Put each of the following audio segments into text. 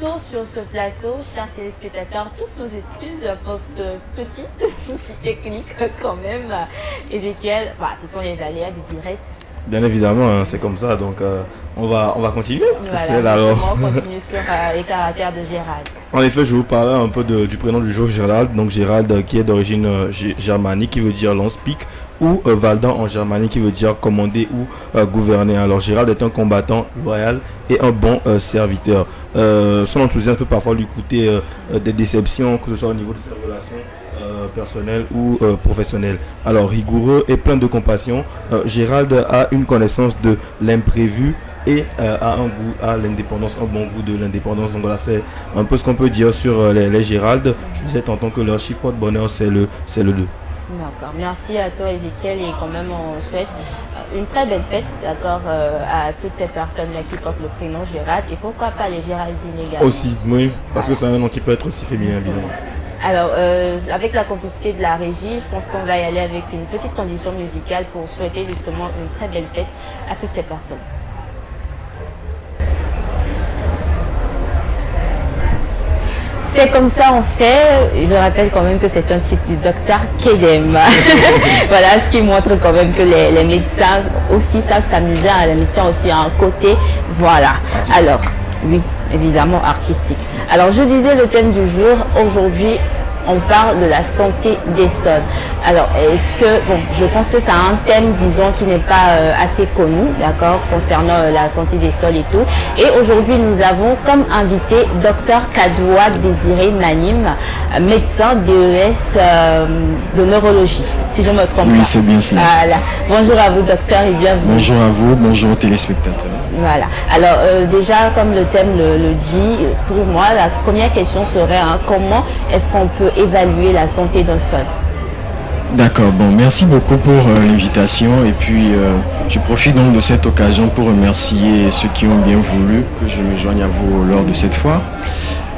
toujours sur ce plateau, chers téléspectateurs, toutes nos excuses pour ce petit souci technique quand même. Ézéchiel, ce sont les aléas du direct. Bien évidemment, hein, c'est comme ça, donc on va continuer. Voilà, on continue sur les caractères de Gérald. En effet, je vais vous parler un peu du prénom du jour, Gérald. Donc Gérald qui est d'origine germanique, qui veut dire l'on speak, ou Valdan en germanique qui veut dire commander ou gouverner. Alors Gérald est un combattant loyal et un bon serviteur. Son enthousiasme peut parfois lui coûter des déceptions, que ce soit au niveau de ses relations personnel ou professionnel. Alors rigoureux et plein de compassion, Gérald a une connaissance de l'imprévu et a un goût à l'indépendance, un bon goût de l'indépendance. Donc voilà, c'est un peu ce qu'on peut dire sur les Gérald. Je disais tantôt que leur chiffre de bonheur c'est le 2. D'accord, merci à toi Ézéchiel, et quand même on souhaite une très belle fête, d'accord, à toutes ces personnes-là qui portent le prénom Gérald, et pourquoi pas les Géraldines également. Aussi, oui, parce que c'est un nom qui peut être aussi féminin, évidemment. Alors, avec la complicité de la régie, je pense qu'on va y aller avec une petite condition musicale pour souhaiter justement une très belle fête à toutes ces personnes. C'est comme ça on fait. Je rappelle quand même que c'est un titre du docteur Kedem. Voilà, ce qui montre quand même que les médecins aussi savent s'amuser. Les médecins aussi ont un côté, voilà. Artistique. Alors, oui, évidemment artistique. Alors, je disais le thème du jour, aujourd'hui, on parle de la santé des sols. Alors, est-ce que, je pense que c'est un thème, disons, qui n'est pas assez connu, d'accord, concernant la santé des sols et tout. Et aujourd'hui, nous avons comme invité Dr Kadoua Désiré Manim, médecin DES de neurologie, si je me trompe pas. Oui, c'est bien cela. Voilà. Bonjour à vous, docteur, et bienvenue. Bonjour à vous, bonjour aux téléspectateurs. Voilà. Alors, déjà, comme le thème le dit, pour moi, la première question serait comment est-ce qu'on peut évaluer la santé d'un sol? D'accord, merci beaucoup pour l'invitation, et puis je profite donc de cette occasion pour remercier ceux qui ont bien voulu que je me joigne à vous lors de cette fois.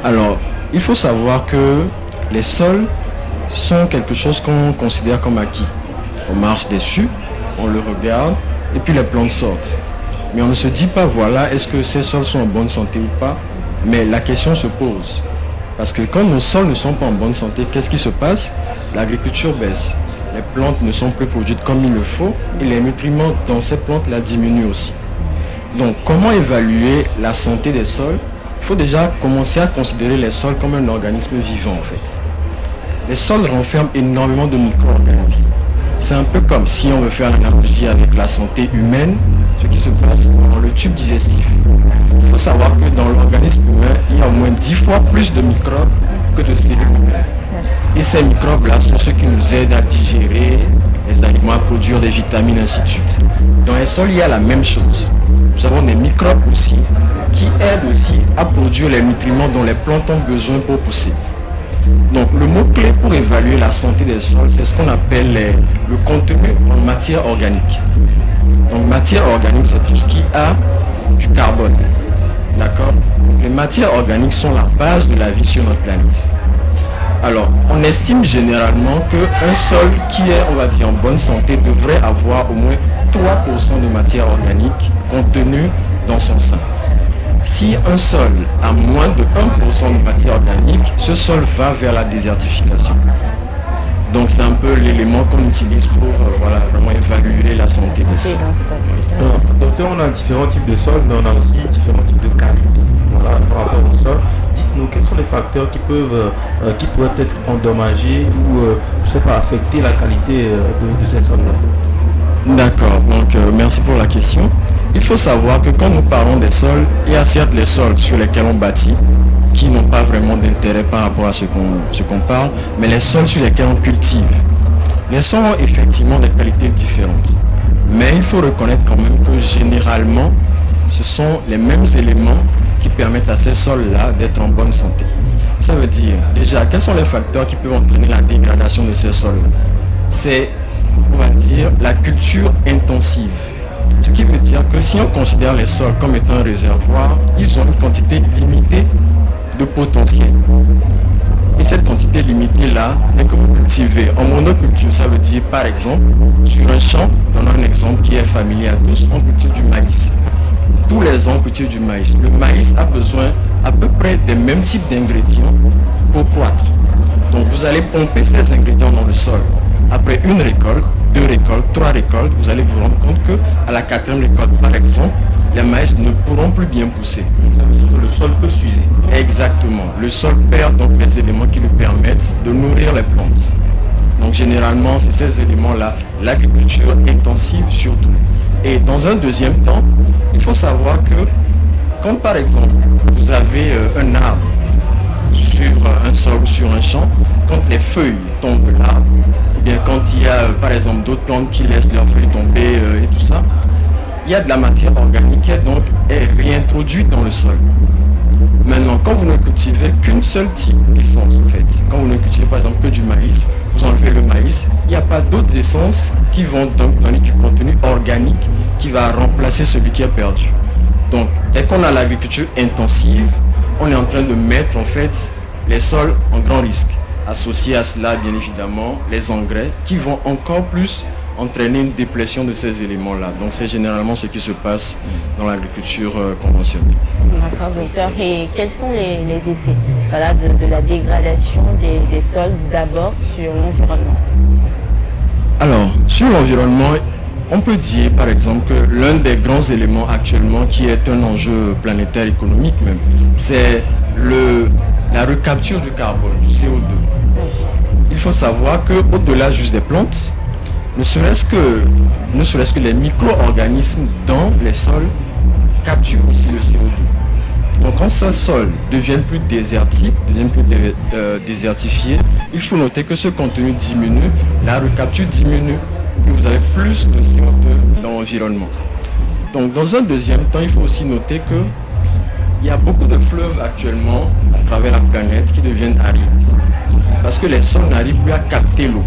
Alors, il faut savoir que les sols sont quelque chose qu'on considère comme acquis. On marche dessus, on le regarde, et puis les plantes sortent. Mais on ne se dit pas, voilà, est-ce que ces sols sont en bonne santé ou pas? Mais la question se pose. Parce que quand nos sols ne sont pas en bonne santé, qu'est-ce qui se passe? L'agriculture baisse. Les plantes ne sont plus produites comme il le faut, et les nutriments dans ces plantes-là diminuent aussi. Donc, comment évaluer la santé des sols? Il faut déjà commencer à considérer les sols comme un organisme vivant, en fait. Les sols renferment énormément de micro-organismes. C'est un peu comme, si on veut faire l'analogie avec la santé humaine, ce qui se passe dans le tube digestif. Il faut savoir que dans l'organisme humain, il y a au moins 10 fois plus de microbes que de cellules humaines. Et ces microbes-là sont ceux qui nous aident à digérer les aliments, à produire des vitamines, ainsi de suite. Dans les sols, il y a la même chose. Nous avons des microbes aussi qui aident aussi à produire les nutriments dont les plantes ont besoin pour pousser. Donc le mot-clé pour évaluer la santé des sols, c'est ce qu'on appelle le contenu en matière organique. Donc matière organique, c'est tout ce qui a du carbone. D'accord? Les matières organiques sont la base de la vie sur notre planète. Alors, on estime généralement qu'un sol qui est, on va dire, en bonne santé devrait avoir au moins 3% de matière organique contenue dans son sein. Si un sol a moins de 1% de matière organique, ce sol va vers la désertification. Donc c'est un peu l'élément qu'on utilise pour vraiment évaluer la santé des sols. Docteur, on a différents types de sols, mais on a aussi différents types de qualités. Voilà, par rapport au sol, dites-nous quels sont les facteurs qui pourraient être endommagés ou je sais pas, affecter la qualité de ces sols-là. D'accord, donc merci pour la question. Il faut savoir que quand nous parlons des sols, il y a certes les sols sur lesquels on bâtit, qui n'ont pas vraiment d'intérêt par rapport à ce qu'on parle, mais les sols sur lesquels on cultive. Les sols ont effectivement des qualités différentes. Mais il faut reconnaître quand même que généralement, ce sont les mêmes éléments qui permettent à ces sols-là d'être en bonne santé. Ça veut dire, déjà, quels sont les facteurs qui peuvent entraîner la dégradation de ces sols-là? C'est, on va dire, la culture intensive. Ce qui veut dire que si on considère les sols comme étant un réservoir, ils ont une quantité limitée de potentiel. Et cette quantité limitée-là, dès que vous cultivez en monoculture, ça veut dire par exemple, sur un champ, donnons un exemple qui est familier à tous, on cultive du maïs. tous les ans cultivent du maïs. Le maïs a besoin à peu près des mêmes types d'ingrédients pour croître. Donc vous allez pomper ces ingrédients dans le sol. Après une récolte, 2 récoltes, 3 récoltes, vous allez vous rendre compte que à la 4e récolte, par exemple, les maïs ne pourront plus bien pousser. Ça veut dire que le sol peut s'user. Exactement. Le sol perd donc les éléments qui lui permettent de nourrir les plantes. Donc généralement, c'est ces éléments-là, l'agriculture intensive surtout. Et dans un deuxième temps, il faut savoir que quand par exemple, vous avez un arbre sur un sol ou sur un champ, quand les feuilles tombent de l'arbre, ou bien quand il y a par exemple d'autres plantes qui laissent leurs feuilles tomber et tout ça, il y a de la matière organique qui est réintroduite dans le sol. Maintenant, quand vous ne cultivez qu'une seule type d'essence, en fait, quand vous ne cultivez par exemple que du maïs, vous enlevez le maïs, il n'y a pas d'autres essences qui vont donc donner du contenu organique qui va remplacer celui qui est perdu. Donc, dès qu'on a l'agriculture intensive, on est en train de mettre en fait les sols en grand risque. Associé à cela, bien évidemment, les engrais qui vont encore plus entraîner une déplétion de ces éléments-là. Donc c'est généralement ce qui se passe dans l'agriculture conventionnelle. D'accord, docteur. Et quels sont les effets de la dégradation des sols d'abord sur l'environnement? Alors, sur l'environnement, on peut dire par exemple que l'un des grands éléments actuellement qui est un enjeu planétaire économique même, c'est la recapture du carbone, du CO2. Il faut savoir qu'au-delà juste des plantes, ne serait-ce que les micro-organismes dans les sols capturent aussi le CO2. Donc quand ce sol devient plus désertique, désertifié, il faut noter que ce contenu diminue, la recapture diminue, et vous avez plus de CO2 dans l'environnement. Donc dans un deuxième temps, il faut aussi noter qu'il y a beaucoup de fleuves actuellement à travers la planète qui deviennent arides. Parce que les sols n'arrivent plus à capter l'eau.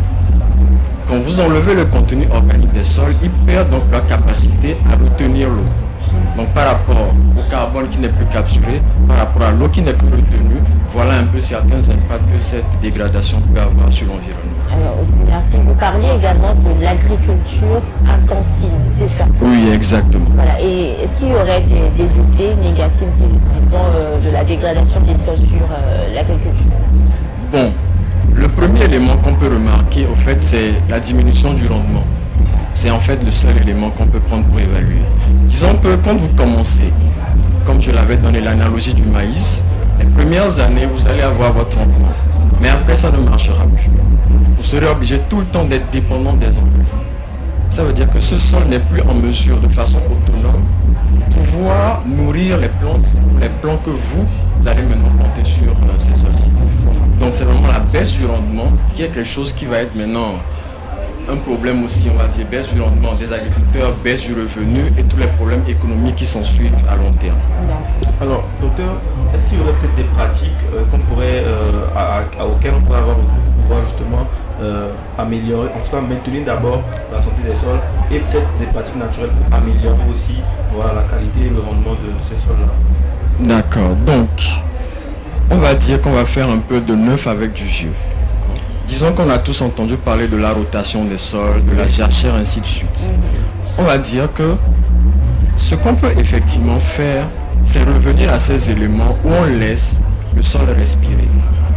Quand vous enlevez le contenu organique des sols, ils perdent donc leur capacité à retenir l'eau. Donc par rapport au carbone qui n'est plus capturé, par rapport à l'eau qui n'est plus retenue, voilà un peu certains impacts que cette dégradation peut avoir sur l'environnement. Alors, merci. Vous parliez également de l'agriculture intensive, c'est ça? Oui, exactement. Voilà. Et est-ce qu'il y aurait des effets négatifs, disons, de la dégradation des sols sur l'agriculture? Bon, le premier élément qu'on peut remarquer, au fait, c'est la diminution du rendement. C'est en fait le seul élément qu'on peut prendre pour évaluer. Disons que quand vous commencez, comme je l'avais donné l'analogie du maïs, les premières années, vous allez avoir votre rendement. Mais après, ça ne marchera plus. Vous serez obligé tout le temps d'être dépendant des engrais. Ça veut dire que ce sol n'est plus en mesure, de façon autonome, de pouvoir nourrir les plants que vous allez maintenant planter sur ces sols-ci. Donc c'est vraiment la baisse du rendement qui est quelque chose qui va être maintenant un problème aussi, on va dire, baisse du rendement des agriculteurs, baisse du revenu et tous les problèmes économiques qui s'en suivent à long terme. Alors, docteur, est-ce qu'il y aurait peut-être des pratiques auxquelles on pourrait avoir recours pour pouvoir justement améliorer, en tout cas maintenir d'abord la santé des sols et peut-être des pratiques naturelles pour améliorer aussi la qualité et le rendement de ces sols-là? D'accord, donc on va dire qu'on va faire un peu de neuf avec du vieux. Disons qu'on a tous entendu parler de la rotation des sols, de la jachère, ainsi de suite. On va dire que ce qu'on peut effectivement faire, c'est revenir à ces éléments où on laisse le sol respirer,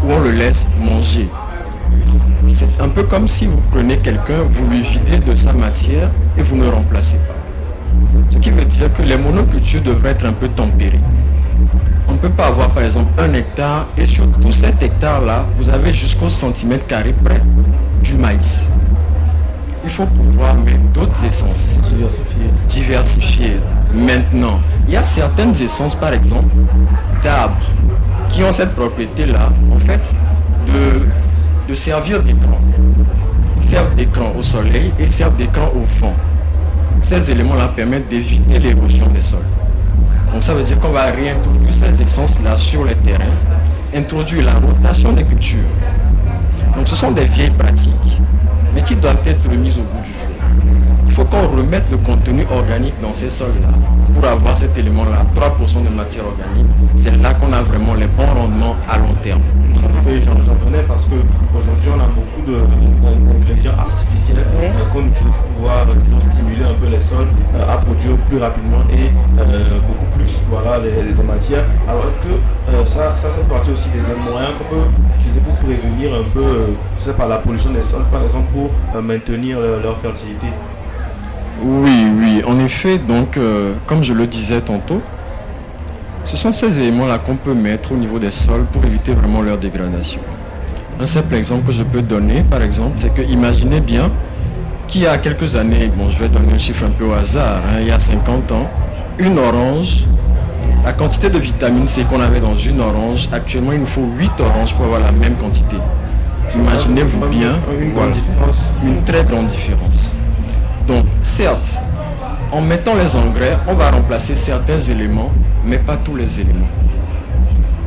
où on le laisse manger. C'est un peu comme si vous prenez quelqu'un, vous lui videz de sa matière et vous ne remplacez pas. Ce qui veut dire que les monocultures devraient être un peu tempérées. On ne peut pas avoir par exemple 1 hectare et sur tout cet hectare-là, vous avez jusqu'au centimètre carré près du maïs. Il faut pouvoir mettre d'autres essences. Diversifier. Maintenant, il y a certaines essences par exemple d'arbres qui ont cette propriété-là, en fait, de servir d'écran. Ils servent d'écran au soleil et servent d'écran au vent. Ces éléments-là permettent d'éviter l'érosion des sols. Donc ça veut dire qu'on va réintroduire ces essences-là sur les terrains, introduire la rotation des cultures. Donc ce sont des vieilles pratiques, mais qui doivent être remises au goût du jour. Il faut qu'on remette mettre le contenu organique dans ces sols-là, pour avoir cet élément-là, 3% de matière organique, c'est là qu'on a vraiment les bons rendements à long terme. J'en venais parce qu'aujourd'hui on a beaucoup d'ingrédients artificiels qu'on utilise pour pouvoir stimuler un peu les sols à produire plus rapidement et beaucoup plus des matières. Alors que ça c'est partie aussi des moyens qu'on peut utiliser pour prévenir un peu la pollution des sols, par exemple pour maintenir leur fertilité. Oui, en effet, donc comme je le disais tantôt, ce sont ces éléments-là qu'on peut mettre au niveau des sols pour éviter vraiment leur dégradation. Un simple exemple que je peux donner, par exemple, c'est que imaginez bien qu'il y a quelques années, je vais donner un chiffre un peu au hasard, il y a 50 ans, une orange, la quantité de vitamine C qu'on avait dans une orange, actuellement il nous faut 8 oranges pour avoir la même quantité. Imaginez-vous bien, une très grande différence. Donc certes, en mettant les engrais, on va remplacer certains éléments, mais pas tous les éléments.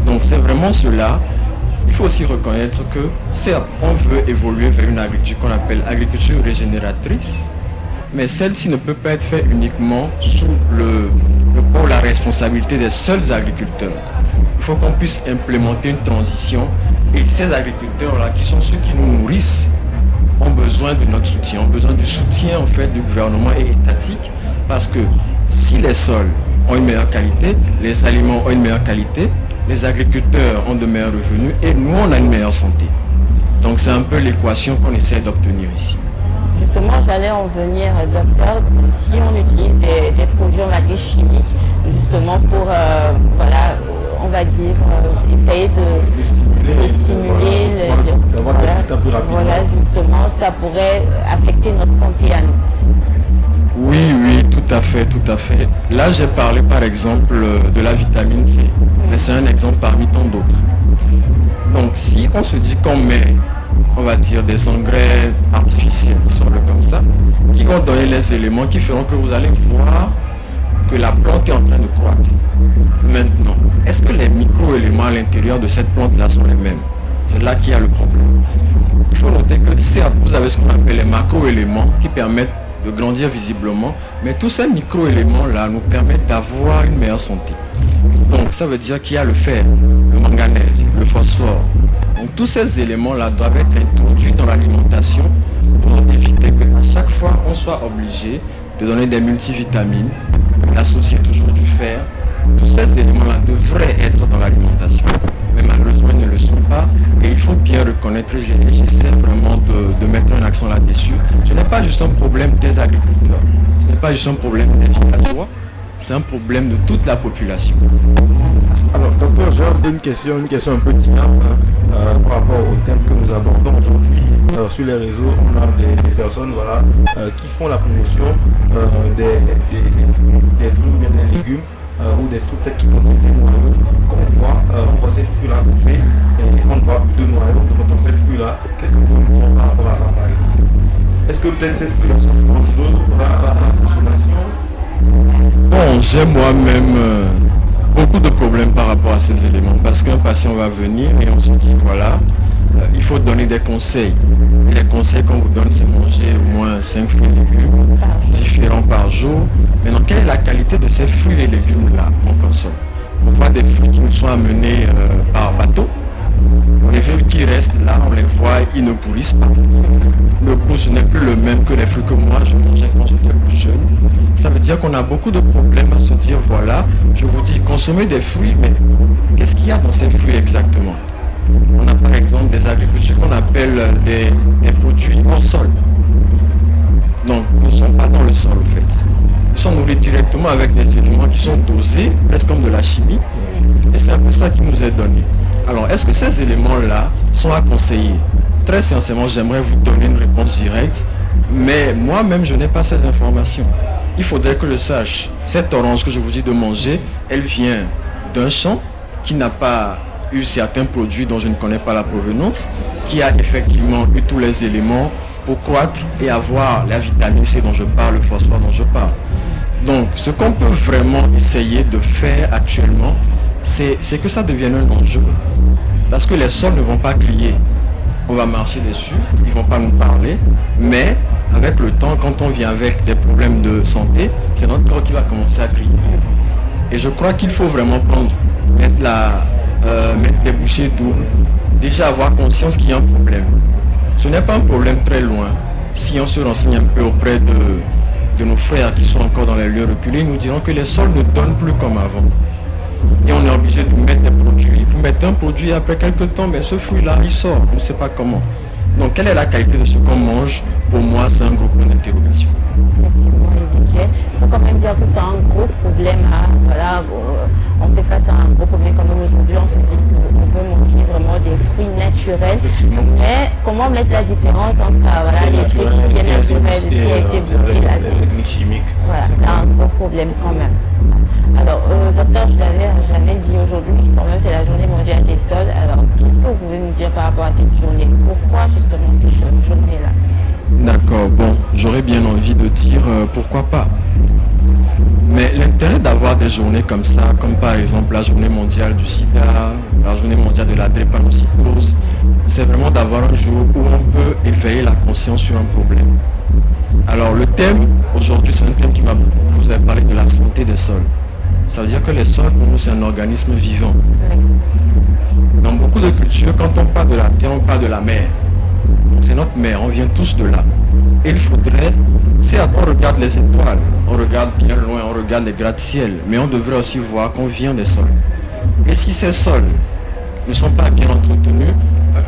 Donc c'est vraiment cela. Il faut aussi reconnaître que certes, on veut évoluer vers une agriculture qu'on appelle agriculture régénératrice, mais celle-ci ne peut pas être faite uniquement sous la responsabilité des seuls agriculteurs. Il faut qu'on puisse implémenter une transition et ces agriculteurs-là, qui sont ceux qui nous nourrissent, ont besoin de notre soutien, ont besoin du soutien en fait du gouvernement et étatique, parce que si les sols ont une meilleure qualité, les aliments ont une meilleure qualité, les agriculteurs ont de meilleurs revenus et nous on a une meilleure santé. Donc c'est un peu l'équation qu'on essaie d'obtenir ici. Justement, j'allais en venir, docteur, si on utilise des produits, on va dire chimiques, justement pour, on va dire, essayer de stimuler, d'avoir des résultats plus rapidement. Voilà, justement, ça pourrait affecter notre santé à nous. Oui, tout à fait. Là, j'ai parlé par exemple de la vitamine C, mais c'est un exemple parmi tant d'autres. Donc, si on se dit qu'on met, on va dire, des engrais artificiels, disons-le comme ça, qui vont donner les éléments qui feront que vous allez voir que la plante est en train de croître. Maintenant, est-ce que les micro-éléments à l'intérieur de cette plante-là sont les mêmes? C'est là qu'il y a le problème. Il faut noter que certes, vous avez ce qu'on appelle les macro-éléments qui permettent de grandir visiblement, mais tous ces micro-éléments-là nous permettent d'avoir une meilleure santé. Donc ça veut dire qu'il y a le fer, le manganèse, le phosphore. Donc tous ces éléments-là doivent être introduits dans l'alimentation pour éviter qu'à chaque fois on soit obligé de donner des multivitamines, d'associer toujours du fer. Tous ces éléments-là devraient être dans l'alimentation, mais malheureusement ils ne le sont pas et il faut bien reconnaître, j'essaie vraiment de mettre un accent là-dessus. Ce n'est pas juste un problème des agriculteurs, ce n'est pas juste un problème des villageois, c'est un problème de toute la population. Alors docteur, j'ai une question un peu différente par rapport au thème que nous abordons aujourd'hui. Sur les réseaux, on a des personnes qui font la promotion des fruits ou bien des légumes ou des fruits peut-être qui contiennent des noyaux on voit ces fruits-là coupés et on ne voit plus de noyaux dans ces fruits-là. Qu'est-ce que vous pouvez nous dire par rapport à ça par exemple? Est-ce que peut-être ces fruits-là sont dangereux pour la consommation? Bon, j'ai moi-même beaucoup de problèmes par rapport à ces éléments parce qu'un patient va venir et on se dit il faut donner des conseils. Et les conseils qu'on vous donne, c'est manger au moins 5 fruits et légumes différents par jour. Maintenant, quelle est la qualité de ces fruits et légumes-là qu'on consomme? On voit des fruits qui nous sont amenés par bateau. Les fruits qui restent là, on les voit, ils ne pourrissent pas. Le goût, ce n'est plus le même que les fruits que moi je mangeais quand j'étais plus jeune. Ça veut dire qu'on a beaucoup de problèmes à se dire, je vous dis, consommez des fruits, mais qu'est-ce qu'il y a dans ces fruits exactement? On a par exemple des agricultures qu'on appelle des produits en sol. Donc, ils ne sont pas dans le sol en fait. Ils sont nourris directement avec des éléments qui sont dosés, presque comme de la chimie. Et c'est un peu ça qui nous est donné. Alors, est-ce que ces éléments-là sont à conseiller? Très sincèrement, j'aimerais vous donner une réponse directe, mais moi-même, je n'ai pas ces informations. Il faudrait que je sache, cette orange que je vous dis de manger, elle vient d'un champ qui n'a pas eu certains produits dont je ne connais pas la provenance, qui a effectivement eu tous les éléments pour croître et avoir la vitamine C dont je parle, le phosphore dont je parle. Donc, ce qu'on peut vraiment essayer de faire actuellement, c'est que ça devienne un enjeu. Parce que les sols ne vont pas crier. on va marcher dessus, ils ne vont pas nous parler, mais avec le temps, quand on vient avec des problèmes de santé, c'est notre corps qui va commencer à crier. Et je crois qu'il faut vraiment mettre des bouchées doubles, déjà avoir conscience qu'il y a un problème. Ce n'est pas un problème très loin. Si on se renseigne un peu auprès de nos frères qui sont encore dans les lieux reculés, nous dirons que les sols ne donnent plus comme avant. Et on est obligé de mettre des produits. Vous mettez un produit après quelques temps, mais ce fruit-là, il sort. On ne sait pas comment. Donc, quelle est la qualité de ce qu'on mange? Pour moi, c'est un gros point d'interrogation. Effectivement, Ezekiel. Il faut quand même dire que c'est un gros problème. On fait face à un gros problème quand même aujourd'hui. On se dit qu'on peut manger vraiment des fruits naturels. Mais comment mettre la différence entre les fruits qui sont naturels et qui ont été boostés là, voilà, c'est un gros problème quand même. Alors, docteur, je l'avais dit aujourd'hui, quand même, c'est la journée mondiale des sols. Alors, qu'est-ce que vous pouvez nous dire par rapport à cette journée? Pourquoi justement cette journée-là? D'accord, bon, j'aurais bien envie de dire pourquoi pas. Mais l'intérêt d'avoir des journées comme ça, comme par exemple la journée mondiale du sida, la journée mondiale de la drépanocytose, c'est vraiment d'avoir un jour où on peut éveiller la conscience sur un problème. Alors le thème, aujourd'hui, c'est un thème qui m'a beaucoup, vous avez parlé de la santé des sols. Ça veut dire que les sols, pour nous, c'est un organisme vivant. Dans beaucoup de cultures, quand on parle de la terre, on parle de la mer. C'est notre mère, on vient tous de là. Et il faudrait, certes, on regarde les étoiles, on regarde bien loin, on regarde les gratte-ciel, mais on devrait aussi voir qu'on vient des sols. Et si ces sols ne sont pas bien entretenus,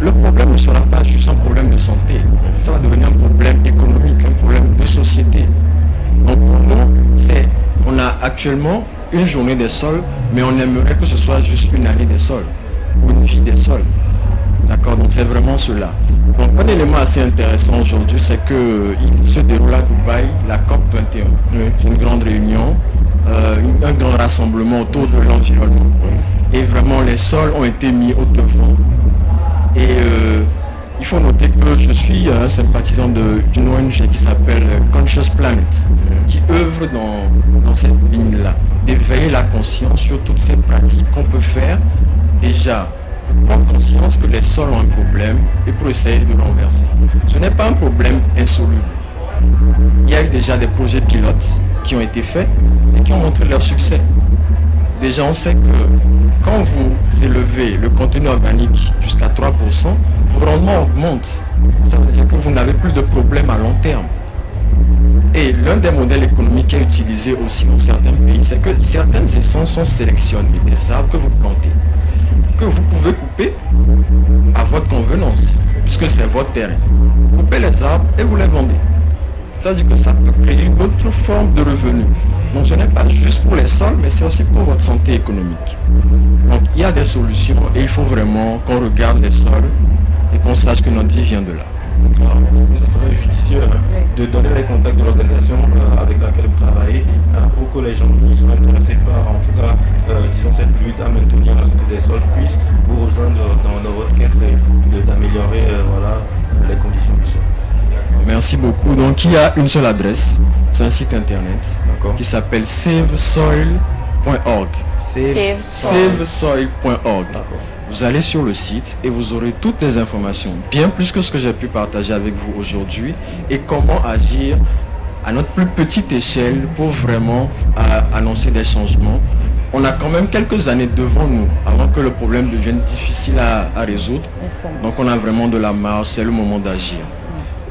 le problème ne sera pas juste un problème de santé, ça va devenir un problème économique, un problème de société. Donc pour nous, on a actuellement une journée des sols, mais on aimerait que ce soit juste une année des sols, ou une vie des sols. D'accord, donc c'est vraiment cela. Donc un élément assez intéressant aujourd'hui, c'est qu'il se déroule à Dubaï, la COP 21. C'est une grande réunion, un grand rassemblement autour de l'environnement. Et vraiment les sols ont été mis au devant. Et il faut noter que je suis un sympathisant d'une ONG qui s'appelle Conscious Planet, qui œuvre dans cette ligne-là, d'éveiller la conscience sur toutes ces pratiques qu'on peut faire déjà. Prendre conscience que les sols ont un problème et pour essayer de le renverser. Ce n'est pas un problème insoluble. Il y a eu déjà des projets pilotes qui ont été faits et qui ont montré leur succès. Déjà, on sait que quand vous élevez le contenu organique jusqu'à 3%, vos rendements augmentent. Ça veut dire que vous n'avez plus de problème à long terme. Et l'un des modèles économiques qui est utilisé aussi dans certains pays, c'est que certaines essences sont sélectionnées, des arbres que vous plantez, que vous pouvez couper à votre convenance, puisque c'est votre terrain. Vous coupez les arbres et vous les vendez. C'est-à-dire que ça peut créer une autre forme de revenu. Donc ce n'est pas juste pour les sols, mais c'est aussi pour votre santé économique. Donc il y a des solutions et il faut vraiment qu'on regarde les sols et qu'on sache que notre vie vient de là. Alors, ce serait judicieux de donner les contacts de l'organisation avec laquelle vous travaillez pour que les gens qui sont intéressés par, en tout cas, disons cette lutte à maintenir la santé des sols puissent vous rejoindre dans votre quête d'améliorer les conditions du sol. Merci beaucoup. Donc il y a une seule adresse, c'est un site internet qui s'appelle savesoil.org. Savesoil.org. Vous allez sur le site et vous aurez toutes les informations, bien plus que ce que j'ai pu partager avec vous aujourd'hui, et comment agir à notre plus petite échelle pour vraiment annoncer des changements. On a quand même quelques années devant nous avant que le problème devienne difficile à résoudre. Donc on a vraiment de la marge, c'est le moment d'agir.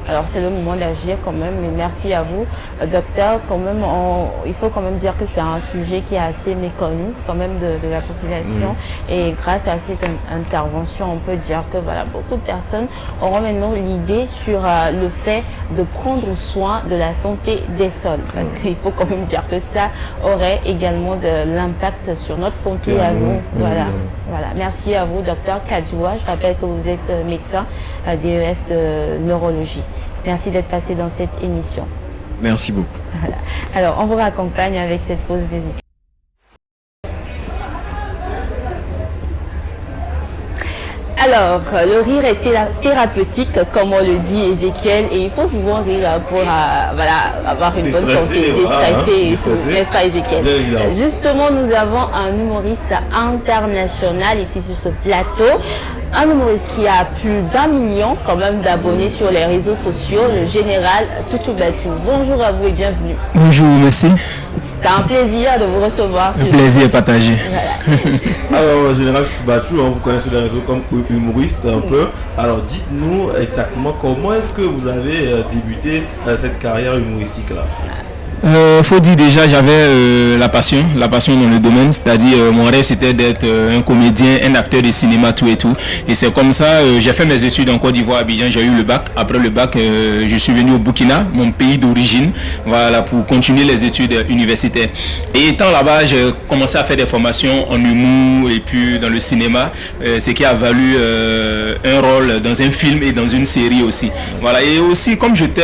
Alors c'est le moment d'agir quand même, mais merci à vous. Docteur, quand même, il faut quand même dire que c'est un sujet qui est assez méconnu quand même de la population. Et grâce à cette intervention, on peut dire que voilà, beaucoup de personnes auront maintenant l'idée sur le fait de prendre soin de la santé des sols. Parce qu'il faut quand même dire que ça aurait également de l'impact sur notre santé à nous. Voilà. Merci à vous, docteur Kadjoua. Je rappelle que vous êtes médecin à DES de neurologie. Merci d'être passé dans cette émission. Merci beaucoup. Voilà. Alors, on vous raccompagne avec cette pause musicale. Alors, le rire est thérapeutique, comme on le dit Ézéchiel, et il faut souvent rire pour avoir une bonne santé, déstresser et tout, n'est-ce pas Ézéchiel? Justement, nous avons un humoriste international ici sur ce plateau, un humoriste qui a plus d'1 million quand même d'abonnés sur les réseaux sociaux, le général Toutou Batou. Bonjour à vous et bienvenue. Bonjour, merci. C'est un plaisir de vous recevoir. Un plaisir partagé. Voilà. Alors, Général Batou, on vous connaît sur les réseaux comme humoriste un peu. Alors, dites-nous exactement comment est-ce que vous avez débuté cette carrière humoristique-là? Faut dire déjà, j'avais la passion dans le domaine, c'est-à-dire mon rêve c'était d'être un comédien, un acteur de cinéma, tout et tout. Et c'est comme ça, j'ai fait mes études en Côte d'Ivoire, à Abidjan, j'ai eu le bac. Après le bac, je suis venu au Burkina, mon pays d'origine, voilà, pour continuer les études universitaires. Et étant là-bas, j'ai commencé à faire des formations en humour et puis dans le cinéma, ce qui a valu un rôle dans un film et dans une série aussi. Voilà. Et aussi, comme j'étais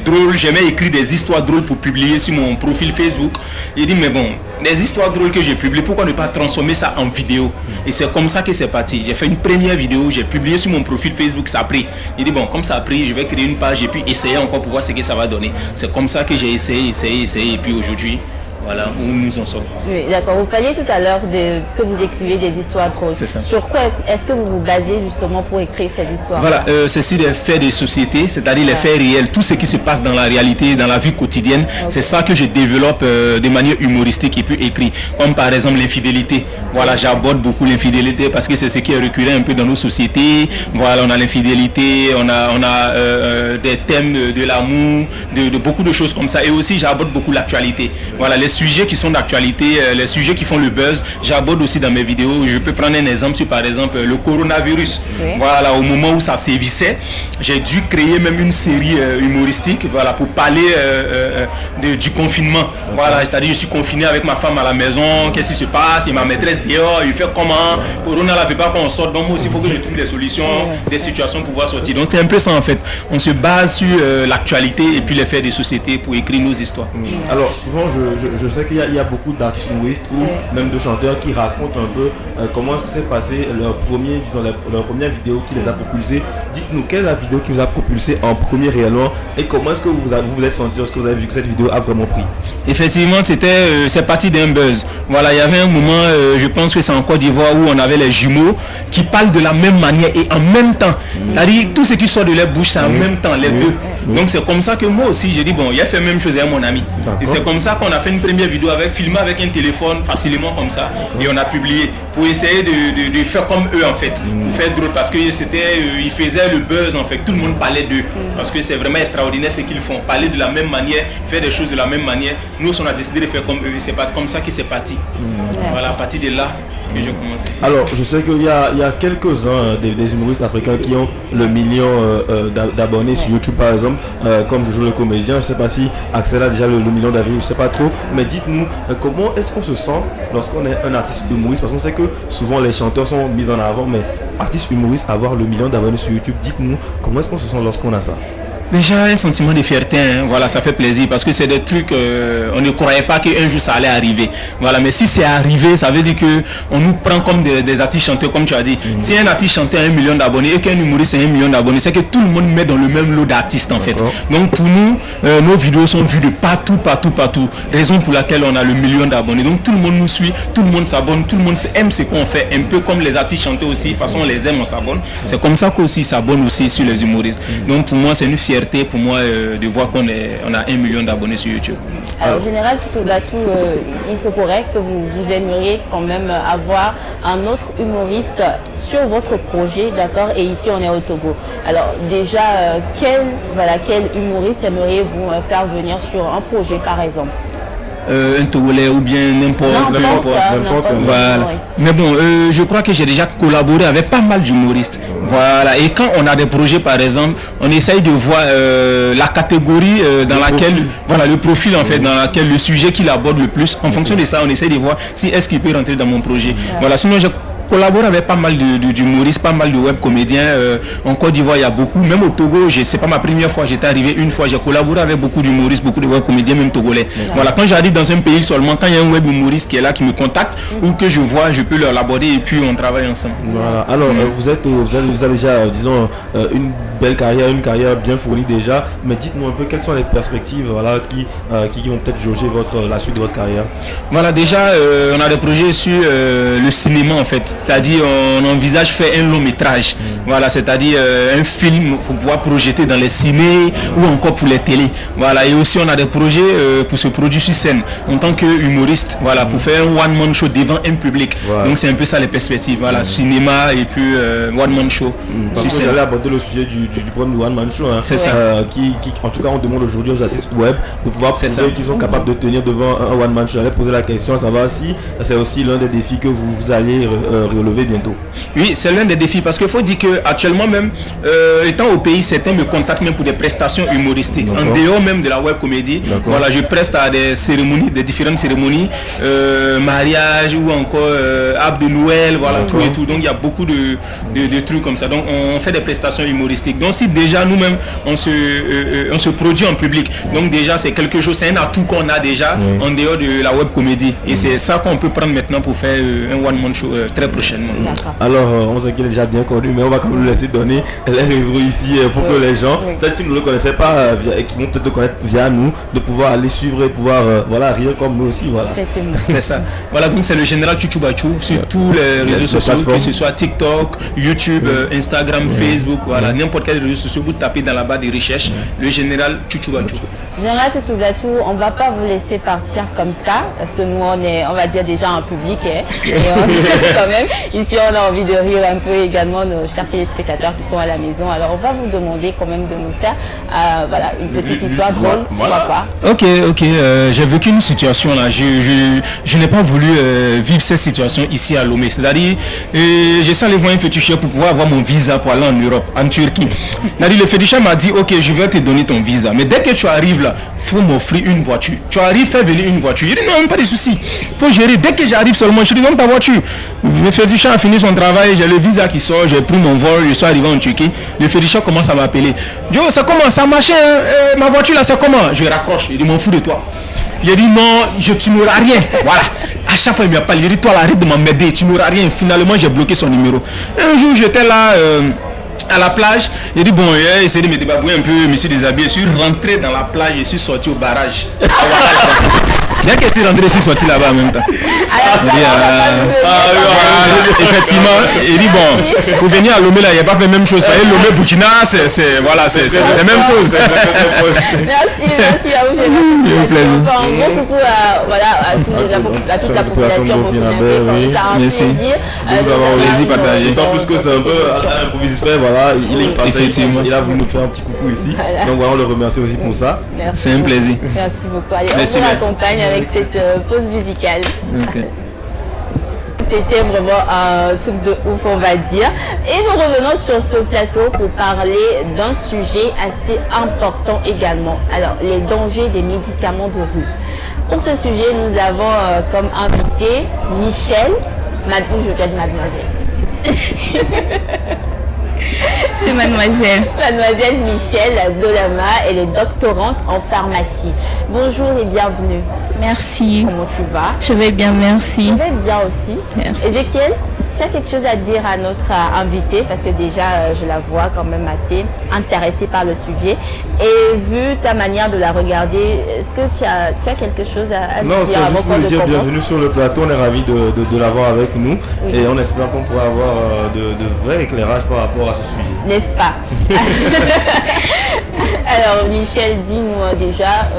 drôle, j'aimais écrire des histoires drôles pour publier sur mon profil Facebook. J'ai dit mais bon, des histoires drôles que j'ai publiées, pourquoi ne pas transformer ça en vidéo? Et c'est comme ça que c'est parti. J'ai fait une première vidéo, j'ai publié sur mon profil Facebook, ça a pris. J'ai dit bon, comme ça a pris, je vais créer une page et puis essayer encore pour voir ce que ça va donner. C'est comme ça que j'ai essayé et puis aujourd'hui, voilà où nous en sommes. Oui, d'accord. Vous parliez tout à l'heure que vous écrivez des histoires drôles. C'est ça. Sur quoi est-ce que vous vous basez justement pour écrire ces histoires? Voilà, c'est sur les faits de société, c'est-à-dire les faits réels, tout ce qui se passe dans la réalité, dans la vie quotidienne. Okay. C'est ça que je développe de manière humoristique et puis écrit. Comme par exemple l'infidélité. Voilà, j'aborde beaucoup l'infidélité parce que c'est ce qui est récurrent un peu dans nos sociétés. Voilà, on a l'infidélité, on a des thèmes de l'amour, de beaucoup de choses comme ça. Et aussi, j'aborde beaucoup l'actualité. Voilà, les sujets qui sont d'actualité, les sujets qui font le buzz, j'aborde aussi dans mes vidéos. Je peux prendre un exemple sur par exemple le coronavirus. Oui. Voilà, au moment où ça sévissait, j'ai dû créer même une série humoristique, voilà, pour parler du confinement. Okay. Voilà, c'est-à-dire je suis confiné avec ma femme à la maison, qu'est-ce qui se passe, et ma maîtresse dehors, il fait comment, Corona ne veut pas qu'on sorte, donc moi aussi il faut que je trouve des solutions, des situations pour pouvoir sortir. Donc c'est un peu ça en fait. On se base sur l'actualité et puis les faits des sociétés pour écrire nos histoires. Alors souvent je sais qu'il y a beaucoup d'artistes humoristes ou même de chanteurs qui racontent un peu comment est-ce que s'est passé leur première vidéo qui les a propulsés. Dites-nous quelle est la vidéo qui vous a propulsé en premier réellement et comment est-ce que vous vous êtes senti lorsque vous avez vu que cette vidéo a vraiment pris? Effectivement, c'est parti d'un buzz. Voilà, il y avait un moment, je pense que c'est en Côte d'Ivoire où on avait les jumeaux qui parlent de la même manière et en même temps. C'est-à-dire tout ce qui sort de leur bouche, c'est en même temps, les deux. Donc c'est comme ça que moi aussi, j'ai dit bon, il a fait la même chose avec mon ami. Et c'est comme ça qu'on a fait une première vidéo filmée avec un téléphone facilement comme ça. Et on a publié pour essayer de faire comme eux en fait. Pour faire drôle parce que ils faisaient le buzz en fait. Tout le monde parlait d'eux. Parce que c'est vraiment extraordinaire ce qu'ils font. Parler de la même manière, faire des choses de la même manière. Nous, on a décidé de faire comme eux. C'est comme ça que c'est parti. Voilà, à partir de là que j'ai commencé. Alors, je sais qu'il y a quelques-uns des humoristes africains qui ont le million d'abonnés sur YouTube par exemple, comme Jojo le comédien. Je ne sais pas si Axel a déjà le million d'abonnés, je ne sais pas trop. Mais dites-nous, comment est-ce qu'on se sent lorsqu'on est un artiste humoriste? Parce qu'on sait que souvent les chanteurs sont mis en avant, mais artiste humoriste, avoir le million d'abonnés sur YouTube, dites-nous, comment est-ce qu'on se sent lorsqu'on a ça? Déjà un sentiment de fierté, hein. Voilà, ça fait plaisir parce que c'est des trucs, on ne croyait pas qu'un jour ça allait arriver. Voilà, mais si c'est arrivé, ça veut dire que on nous prend comme des artistes chanteurs, comme tu as dit. Si un artiste chanteur a 1 million d'abonnés et qu'un humoriste a 1 million d'abonnés, c'est que tout le monde met dans le même lot d'artistes en fait. Donc pour nous, nos vidéos sont vues de partout. Raison pour laquelle on a le million d'abonnés. Donc tout le monde nous suit, tout le monde s'abonne, tout le monde aime ce qu'on fait, un peu comme les artistes chanteurs aussi. De toute façon, on les aime, on s'abonne. C'est comme ça qu'aussi s'abonnent aussi sur les humoristes. Donc pour moi, c'est une fierté pour moi de voir qu'on a 1 million d'abonnés sur YouTube. Alors, Général Toutou Batou, il se pourrait que vous aimeriez quand même avoir un autre humoriste sur votre projet, d'accord? Et ici, on est au Togo. Alors, déjà, quel humoriste aimeriez-vous faire venir sur un projet, par exemple? Un Togolais ou bien n'importe. Voilà. Mais bon, je crois que j'ai déjà collaboré avec pas mal d'humoristes. Voilà. Et quand on a des projets, par exemple, on essaye de voir la catégorie dans laquelle, voilà, le profil en fait, dans laquelle le sujet qu'il aborde le plus. En fonction de ça, on essaye de voir si est-ce qu'il peut rentrer dans mon projet. Voilà. Sinon, collabore avec pas mal d'humoristes, pas mal de web comédiens. En Côte d'Ivoire, il y a beaucoup. Même au Togo, c'est pas ma première fois. J'étais arrivé une fois. J'ai collaboré avec beaucoup d'humoristes, beaucoup de web comédiens, même togolais. Voilà, quand j'arrive dans un pays seulement, quand il y a un web humoriste qui est là, qui me contacte ou que je vois, je peux leur l'aborder et puis on travaille ensemble. Voilà. Alors, vous avez déjà, disons, une belle carrière, une carrière bien fournie déjà. Mais dites-nous un peu quelles sont les perspectives, voilà, qui vont peut-être jauger la suite de votre carrière. Voilà, déjà, on a des projets sur le cinéma en fait. C'est-à-dire, on envisage faire un long métrage. Voilà, c'est-à-dire un film pour pouvoir projeter dans les ciné ou encore pour les télés. Voilà, et aussi on a des projets pour se produire sur scène en tant que humoriste. Voilà, pour faire un one-man show devant un public. Voilà. Donc c'est un peu ça les perspectives. Voilà, cinéma et puis one-man show. Parce que j'allais aborder le sujet du problème du one-man show. Hein, c'est ça. Qui, en tout cas, on demande aujourd'hui aux assises web de pouvoir prouver qu'ils sont capables de tenir devant un one-man show. J'allais poser la question à savoir si c'est aussi l'un des défis que vous allez relever bientôt. Oui, c'est l'un des défis parce qu'il faut dire qu'actuellement même, étant au pays, certains me contactent même pour des prestations humoristiques. En dehors même de la web comédie, voilà, je preste à des cérémonies, des différentes cérémonies, mariage ou encore arbre de Noël, voilà, tout et tout. Donc il y a beaucoup de trucs comme ça. Donc on fait des prestations humoristiques. Donc si déjà nous-mêmes on se produit en public, donc déjà c'est quelque chose, c'est un atout qu'on a déjà en dehors de la web comédie. Et c'est ça qu'on peut prendre maintenant pour faire un one-man show très prochainement. Alors on sait qu'il est déjà bien connu, mais on va quand même le laisser donner les réseaux ici pour que les gens, peut-être qu'ils ne le connaissaient pas et qui vont peut-être le connaître via nous, de pouvoir aller suivre et pouvoir voilà, rire comme nous aussi. Voilà. C'est ça. Voilà, donc c'est le général Chuchubachou sur tous les réseaux sociaux, que ce soit TikTok, YouTube, Instagram, Facebook, voilà, n'importe quel réseau social, vous tapez dans la barre de recherche le général Chuchubachou. Général Chuchubachou, on ne va pas vous laisser partir comme ça, parce que nous on va dire déjà en public, et quand même, ici on a envie de rire un peu également nos chers téléspectateurs qui sont à la maison. Alors on va vous demander quand même de nous faire voilà, une petite histoire drôle. Voilà. Ok, j'ai vécu une situation là, je n'ai pas voulu vivre cette situation ici à Lomé. C'est-à-dire, j'ai allé voir un féticheur pour pouvoir avoir mon visa pour aller en Europe, en Turquie. C'est-à-dire, le féticheur m'a dit, ok, je vais te donner ton visa. Mais dès que tu arrives là, il faut m'offrir une voiture. Tu arrives, fais venir une voiture. Il dit, non, pas de soucis. Il faut gérer. Dès que j'arrive seulement, je dis, donne ta voiture. Le féticheur a fini son travail, j'ai le visa qui sort, j'ai pris mon vol, je suis arrivé en Turquie. Le féticheur commence à m'appeler. Joe, c'est comment ça marche, hein? Ma voiture là, c'est comment? Je raccroche, il dit, m'en fous de toi. Il a dit non, tu n'auras rien. Voilà. À chaque fois il m'a parlé, il dit toi arrête de m'aider, tu n'auras rien. Finalement j'ai bloqué son numéro. Un jour j'étais là à la plage, il dit bon, j'ai essayé de me débarbouiller un peu, je me suis déshabillé, je suis rentré dans la plage, je suis sorti au barrage. Dès que je suis rentré, je suis sorti là-bas en même temps. Effectivement, il dit bon, pour venir à Lomé là, il n'y a pas fait la même chose. Lomé, Burkina, c'est la même chose. Merci à vous. Un gros coucou à toute la population burkinabé. Merci. Nous avons plaisir partagé. D'autant plus que c'est un peu un improvisé. Voilà, il est passé, il a voulu nous faire un petit coucou ici. Donc voilà, on le remercie aussi pour ça. C'est un plaisir. Merci beaucoup. Allez, on vous accompagne avec cette pause musicale. C'était vraiment un truc de ouf, on va dire. Et nous revenons sur ce plateau pour parler d'un sujet assez important également. Alors, les dangers des médicaments de rue. Pour ce sujet, nous avons comme invité Michel, je vais dire mademoiselle. C'est mademoiselle. Mademoiselle Michel Dolama, elle est doctorante en pharmacie. Bonjour et bienvenue. Merci. Comment tu vas? Je vais bien, merci. Je vais bien aussi. Merci. Ézéchiel, tu as quelque chose à dire à notre invité parce que déjà je la vois quand même assez intéressée par le sujet. Et vu ta manière de la regarder, est-ce que tu as quelque chose à dire? Non, c'est juste pour lui dire bienvenue sur le plateau. On est ravis de l'avoir avec nous et on espère qu'on pourra avoir de vrais éclairages par rapport à ce sujet. N'est-ce pas? Alors Michel, dis-nous déjà,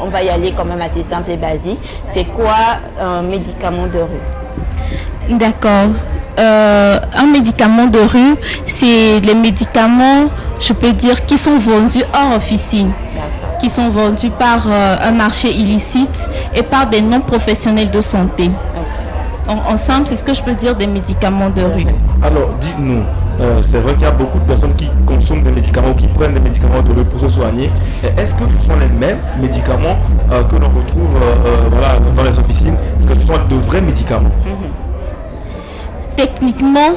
on va y aller quand même assez simple et basique. C'est quoi un médicament de rue? D'accord. Un médicament de rue, c'est les médicaments, je peux dire, qui sont vendus hors officine, qui sont vendus par un marché illicite et par des non-professionnels de santé. Ensemble, c'est ce que je peux dire des médicaments de rue. Alors, dites-nous, c'est vrai qu'il y a beaucoup de personnes qui consomment des médicaments ou qui prennent des médicaments de rue pour se soigner. Est-ce que ce sont les mêmes médicaments que l'on retrouve voilà, dans les officines? Est-ce que ce sont de vrais médicaments? techniquement,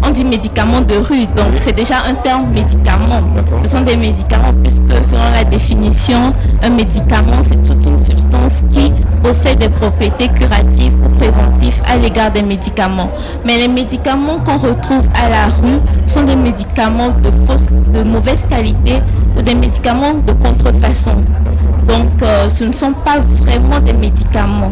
on dit médicaments de rue, donc c'est déjà un terme médicament. Ce sont des médicaments puisque selon la définition, un médicament c'est toute une substance qui possède des propriétés curatives ou préventives à l'égard des médicaments. Mais les médicaments qu'on retrouve à la rue sont des médicaments de mauvaise qualité ou des médicaments de contrefaçon. Donc ce ne sont pas vraiment des médicaments.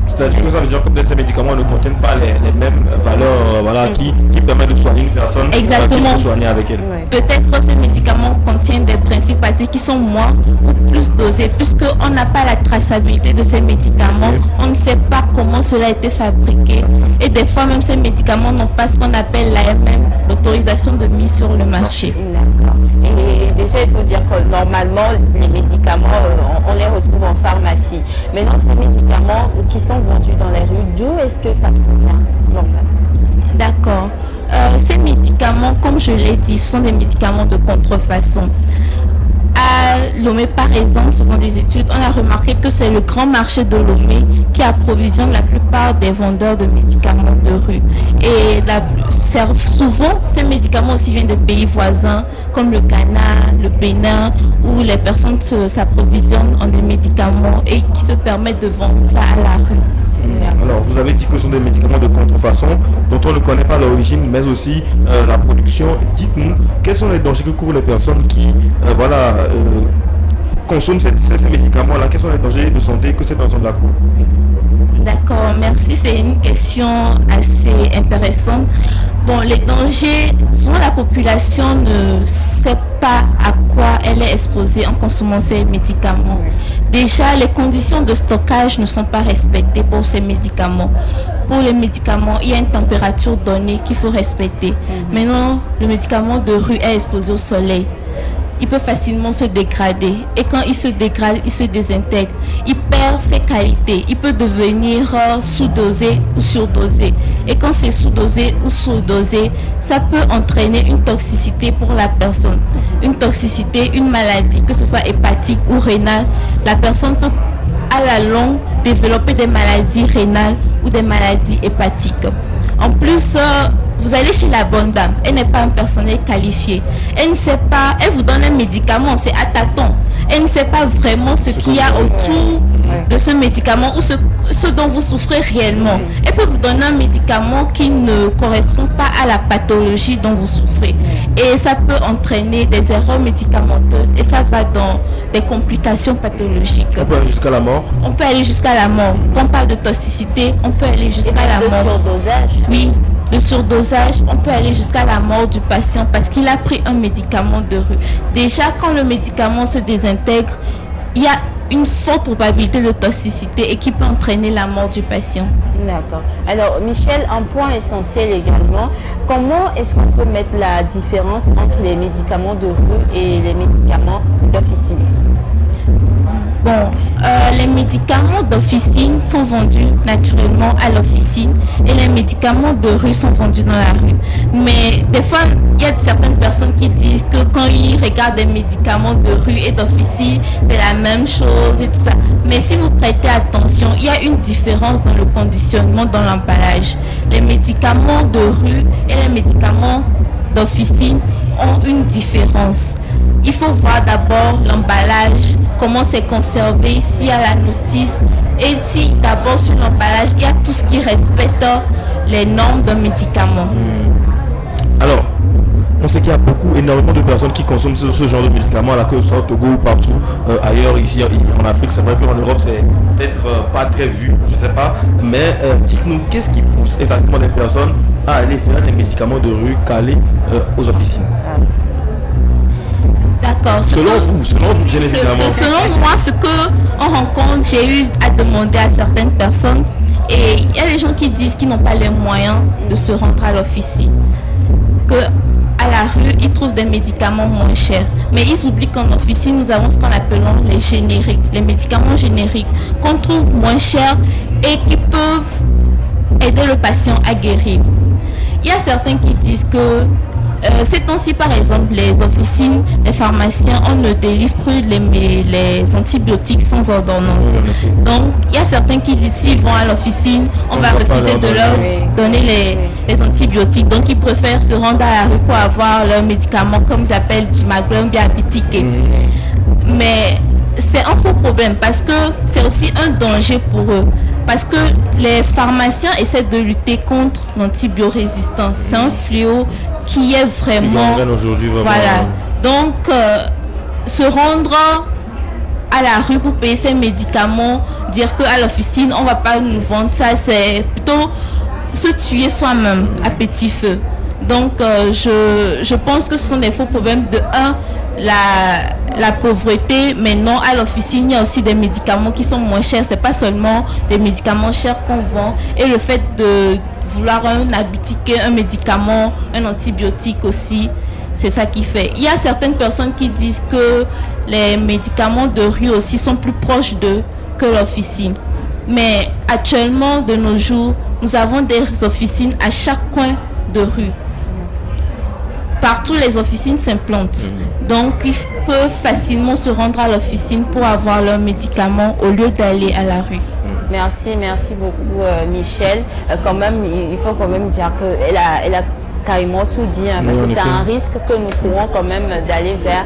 C'est-à-dire que ça veut dire que ces médicaments ne contiennent pas les mêmes valeurs qui permettent de soigner une personne qui se soigner avec elle. Peut-être que ces médicaments contiennent des principes actifs qui sont moins ou plus dosés, puisqu'on n'a pas la traçabilité de ces médicaments, on ne sait pas comment cela a été fabriqué. Et des fois même ces médicaments n'ont pas ce qu'on appelle l'AMM, l'autorisation de mise sur le marché. D'accord. Et déjà il faut dire que normalement les médicaments on les retrouve en pharmacie. Maintenant ces médicaments qui sont vendus dans les rues, d'où est-ce que ça provient normalement? D'accord. Ces médicaments, comme je l'ai dit, ce sont des médicaments de contrefaçon. À Lomé, par exemple, selon des études, on a remarqué que c'est le grand marché de Lomé qui approvisionne la plupart des vendeurs de médicaments de rue. Et souvent, ces médicaments aussi viennent des pays voisins, comme le Ghana, le Bénin, où les personnes s'approvisionnent en des médicaments et qui se permettent de vendre ça à la rue. Alors, vous avez dit que ce sont des médicaments de contrefaçon dont on ne connaît pas l'origine, mais aussi la production. Dites-nous, quels sont les dangers que courent les personnes qui consomment ces médicaments-là? Quels sont les dangers de santé que ces personnes-là courent? D'accord, merci. C'est une question assez intéressante. Bon, les dangers, souvent la population ne sait pas à quoi elle est exposée en consommant ces médicaments. Déjà, les conditions de stockage ne sont pas respectées pour ces médicaments. Pour les médicaments, il y a une température donnée qu'il faut respecter. Maintenant, le médicament de rue est exposé au soleil. Il peut facilement se dégrader. Et quand il se dégrade, il se désintègre. Il perd ses qualités. Il peut devenir sous-dosé ou surdosé. Et quand c'est sous-dosé ou surdosé, ça peut entraîner une toxicité pour la personne. Une toxicité, une maladie, que ce soit hépatique ou rénale. La personne peut à la longue développer des maladies rénales ou des maladies hépatiques. En plus, vous allez chez la bonne dame, elle n'est pas un personnel qualifié. Elle ne sait pas, elle vous donne un médicament, c'est à tâtons. Elle ne sait pas vraiment ce qu'il y a autour de ce médicament ou ce dont vous souffrez réellement. Elle peut vous donner un médicament qui ne correspond pas à la pathologie dont vous souffrez. Et ça peut entraîner des erreurs médicamenteuses et ça va dans des complications pathologiques. On peut aller jusqu'à la mort? On peut aller jusqu'à la mort. Quand on parle de toxicité, on peut aller jusqu'à la mort. De surdosage? Oui. De surdosage, on peut aller jusqu'à la mort du patient parce qu'il a pris un médicament de rue. Déjà, quand le médicament se désintègre, il y a une forte probabilité de toxicité et qui peut entraîner la mort du patient. D'accord. Alors, Michel, un point essentiel également, comment est-ce qu'on peut mettre la différence entre les médicaments de rue et les médicaments d'officine? Bon, les médicaments d'officine sont vendus naturellement à l'officine et les médicaments de rue sont vendus dans la rue. Mais des fois, il y a certaines personnes qui disent que quand ils regardent des médicaments de rue et d'officine, c'est la même chose et tout ça. Mais si vous prêtez attention, il y a une différence dans le conditionnement, dans l'emballage. Les médicaments de rue et les médicaments d'officine ont une différence. Il faut voir d'abord l'emballage, comment c'est conservé, s'il y a la notice et si d'abord sur l'emballage, il y a tout ce qui respecte les normes d'un médicament. Alors, on sait qu'il y a énormément de personnes qui consomment ce genre de médicaments, à que ce soit au Togo ou partout ailleurs, ici en Afrique. C'est vrai qu'en Europe, c'est peut-être pas très vu, je ne sais pas. Mais dites-nous, qu'est-ce qui pousse exactement les personnes à aller faire les médicaments de rue calés aux officines? D'accord. Selon vous, bien évidemment. Selon moi, ce qu'on rencontre, j'ai eu à demander à certaines personnes, et il y a des gens qui disent qu'ils n'ont pas les moyens de se rendre à l'officine, que à la rue, ils trouvent des médicaments moins chers. Mais ils oublient qu'en officine, nous avons ce qu'on appelle les génériques, les médicaments génériques, qu'on trouve moins chers et qui peuvent aider le patient à guérir. Il y a certains qui disent que Ces temps-ci, par exemple, les officines, les pharmaciens, on ne délivre plus les antibiotiques sans ordonnance. Donc, il y a certains qui disent s'ils vont à l'officine, on va refuser de leur donner les antibiotiques. Donc, ils préfèrent se rendre à la rue pour avoir leurs médicaments, comme ils appellent du maglum bien apitiqué. Mais c'est un faux problème parce que c'est aussi un danger pour eux. Parce que les pharmaciens essaient de lutter contre l'antibiorésistance. C'est un fléau qui est vraiment... aujourd'hui, vraiment. Voilà. Donc, se rendre à la rue pour payer ses médicaments, dire qu'à l'officine, on ne va pas nous vendre ça, c'est plutôt se tuer soi-même à petit feu. Donc, je pense que ce sont des faux problèmes. De un, la pauvreté, mais non, à l'officine, il y a aussi des médicaments qui sont moins chers. C'est pas seulement des médicaments chers qu'on vend. Et le fait de vouloir un médicament, un antibiotique aussi, c'est ça qui fait. Il y a certaines personnes qui disent que les médicaments de rue aussi sont plus proches d'eux que l'officine. Mais actuellement, de nos jours, nous avons des officines à chaque coin de rue. Partout, les officines s'implantent. Donc, ils peuvent facilement se rendre à l'officine pour avoir leurs médicaments au lieu d'aller à la rue. Merci beaucoup Michel. Quand même, il faut quand même dire qu'elle a carrément tout dit, hein, parce que c'est un risque que nous courons quand même d'aller vers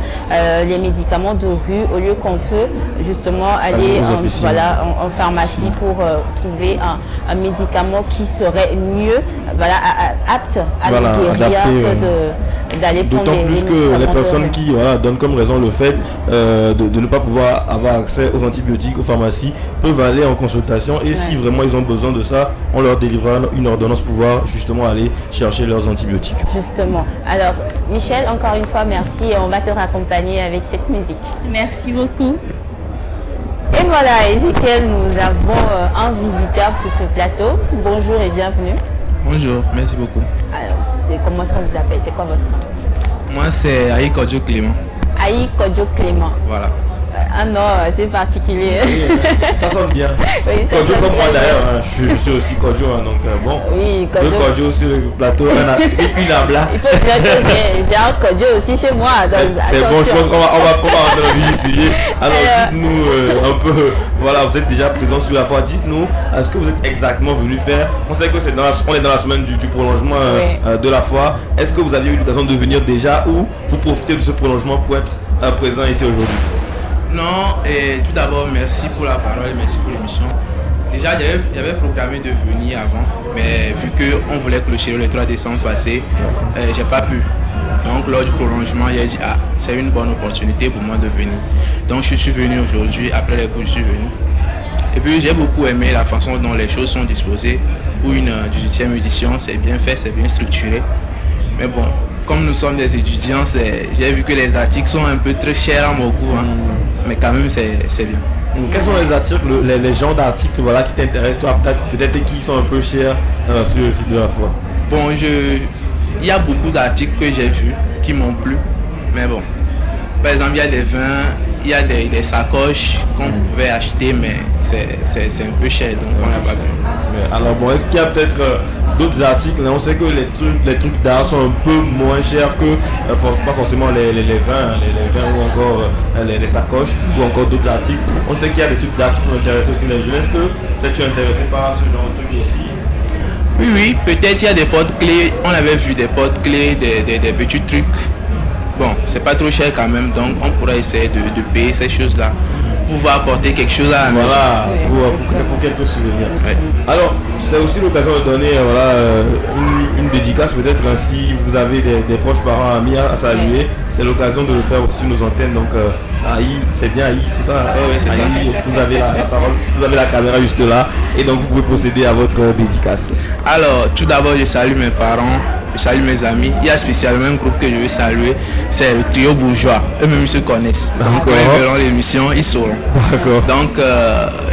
les médicaments de rue au lieu qu'on peut justement aller en pharmacie pour trouver un médicament qui serait mieux apte à nous guérir que d'aller prendre d'autant plus que les personnes qui donnent comme raison le fait de ne pas pouvoir avoir accès aux antibiotiques aux pharmacies peuvent aller en consultation et si vraiment ils ont besoin de ça, on leur délivrera une ordonnance pour pouvoir justement aller chercher leurs antibiotiques. Justement. Alors, Michel, encore une fois, merci et on va te raccompagner avec cette musique. Merci beaucoup. Et voilà, Ezekiel, nous avons un visiteur sur ce plateau. Bonjour et bienvenue. Bonjour, merci beaucoup. Alors, comment est-ce qu'on vous appelle? C'est quoi votre nom? Moi, c'est Aïe Kodjo Clément. Aïe Kodjo Clément. Voilà. Un nom assez particulier. Oui, ça sonne bien. Oui, Kodjo comme moi d'ailleurs, je suis aussi Kodjo, donc bon. Oui, Kodjo. Deux Kodjo sur le plateau, une Abla. Il faut dire que j'ai un Kodjo aussi chez moi. C'est bon, je pense qu'on va rentrer dans le sujet. Alors dites-nous un peu, voilà, vous êtes déjà présent sur la foi. Dites-nous, ce que vous êtes exactement venu faire. On sait que on est dans la semaine du prolongement de la foi. Est-ce que vous avez eu l'occasion de venir déjà ou vous profitez de ce prolongement pour être présent ici aujourd'hui? Non, et tout d'abord, merci pour la parole et merci pour l'émission. Déjà, j'avais programmé de venir avant, mais vu qu'on voulait clôturer le 3 décembre passé, j'ai pas pu. Donc, lors du prolongement, j'ai dit, c'est une bonne opportunité pour moi de venir. Donc, je suis venu aujourd'hui, après les cours, je suis venu. Et puis, j'ai beaucoup aimé la façon dont les choses sont disposées. Pour une 18e édition, c'est bien fait, c'est bien structuré. Mais bon, comme nous sommes des étudiants, j'ai vu que les articles sont un peu très chers à mon goût. Hein. Mais quand même, c'est bien. Quels sont les articles, les genres d'articles qui t'intéressent, toi, peut-être qui sont un peu chers sur le site de la foi? Bon, il y a beaucoup d'articles que j'ai vus qui m'ont plu. Mais bon, par exemple, il y a des vins, il y a des sacoches qu'on pouvait acheter, mais c'est un peu cher, donc on n'a pas vu. Alors bon, est-ce qu'il y a peut-être d'autres articles? On sait que les trucs d'art sont un peu moins chers que pas forcément les vins, ou encore les sacoches ou encore d'autres articles. On sait qu'il y a des trucs d'art qui peuvent intéresser aussi les jeunes. Est-ce que peut-être tu es intéressé par ce genre de trucs aussi? Oui, peut-être il y a des porte-clés. On avait vu des porte-clés, des petits trucs. Bon, c'est pas trop cher quand même, donc on pourrait essayer de payer ces choses-là. Pouvoir apporter quelque chose à la maison. Voilà, pour quelques souvenirs. Ouais. Alors, c'est aussi l'occasion de donner une dédicace, peut-être si vous avez des proches parents, amis à saluer. C'est l'occasion de le faire aussi sur nos antennes. Donc, Aïe, c'est bien Aïe, c'est ça? Oui, c'est Aïe, vous avez la parole, vous avez la caméra juste là. Et donc, vous pouvez procéder à votre dédicace. Alors, tout d'abord, je salue mes parents. Je salue mes amis. Il y a spécialement un groupe que je veux saluer, c'est le trio bourgeois. Eux-mêmes ils se connaissent. Donc quand ils verront l'émission, ils sauront. D'accord. Donc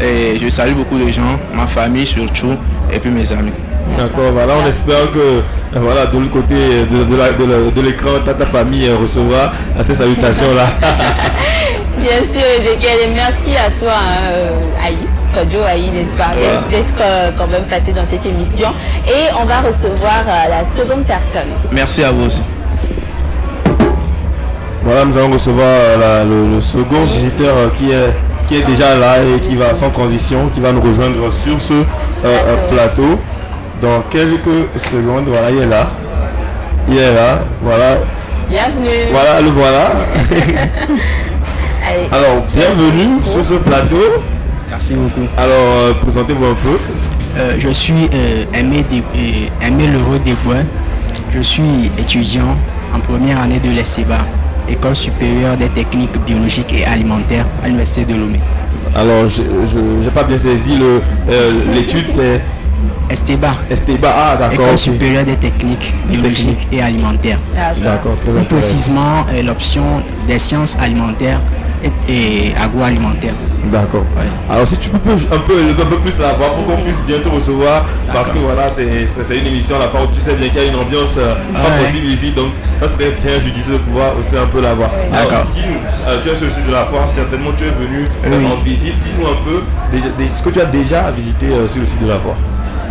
et je salue beaucoup de gens, ma famille surtout, et puis mes amis. D'accord, voilà, on espère que voilà, de l'autre côté de l'écran, ta famille recevra ces salutations-là. Bien sûr, Ezekiel, et merci à toi, Aïe. Kodjo Aïe, n'est-ce pas, d'être quand même passé dans cette émission. Et on va recevoir la seconde personne. Merci à vous aussi. Voilà, nous allons recevoir le second visiteur qui est déjà là et qui va sans transition, qui va nous rejoindre sur ce plateau dans quelques secondes. Voilà, il est là. Il est là, voilà. Bienvenue. Voilà, le voilà. Allez. Alors, bienvenue sur ce plateau. Merci beaucoup. Alors, présentez-vous un peu. Je suis Aimé Leroux Desbois. Je suis étudiant en première année de l'ESTEBA, École supérieure des techniques biologiques et alimentaires à l'Université de Lomé. Alors, je n'ai pas bien saisi l'étude, c'est ESTEBA, ah d'accord. École supérieure des techniques biologiques et alimentaires. D'accord, très Plus intéressant. précisément, l'option des sciences alimentaires et agroalimentaires. D'accord. Ouais. Alors si tu peux un peu élever un peu plus la voix pour qu'on puisse bien te recevoir, parce que voilà, c'est une émission à la fin où tu sais bien qu'il y a une ambiance pas possible ici, donc ça serait bien judicieux de pouvoir aussi un peu la voix. Alors dis-nous, tu es sur le site de la foire, certainement tu es venu en visite, dis-nous un peu ce que tu as déjà visité sur le site de la foire.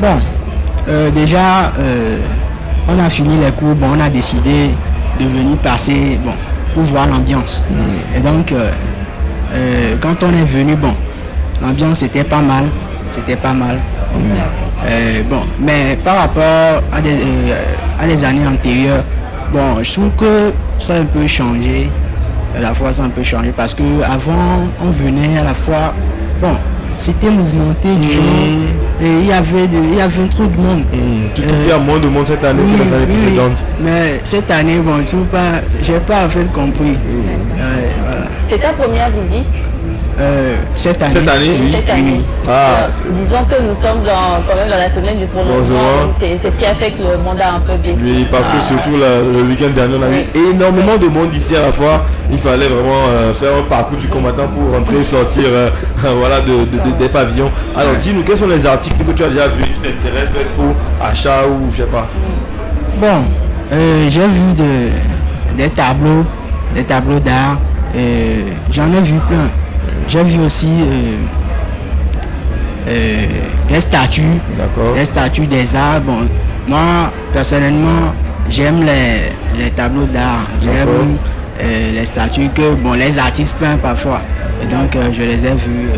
Bon, déjà, on a fini les cours, bon, on a décidé de venir passer, bon, pour voir l'ambiance. Et donc, quand on est venu, bon, l'ambiance était pas mal, bon, mais par rapport à des années antérieures, bon, je trouve que ça a un peu changé. La fois, ça a un peu changé parce que avant, on venait à la fois, bon, c'était mouvementé du genre, et il y avait trop de monde. Tu trouves qu'il y a moins de monde cette année que les années précédentes? Mais cette année, bon, j'ai pas en fait compris. Voilà. C'est ta première visite? Cette année. Cette année, oui. Cette année. Ah, disons que nous sommes quand même dans la semaine du prolongement. C'est ce qui a fait que le monde a un peu baissé. oui, parce que surtout le week-end dernier, on a eu énormément de monde ici à la fois. Il fallait vraiment faire un parcours du combattant pour rentrer et sortir voilà, des pavillons. Alors dis-nous, quels sont les articles que tu as déjà vus qui t'intéressent peut-être pour achat ou je sais pas? Bon, j'ai vu des tableaux d'art. J'en ai vu plein. J'ai vu aussi des statues. D'accord. Des statues des arts. Bon, moi, personnellement, j'aime les tableaux d'art. J'aime les statues que bon, les artistes peignent parfois. Et donc, je les ai vus.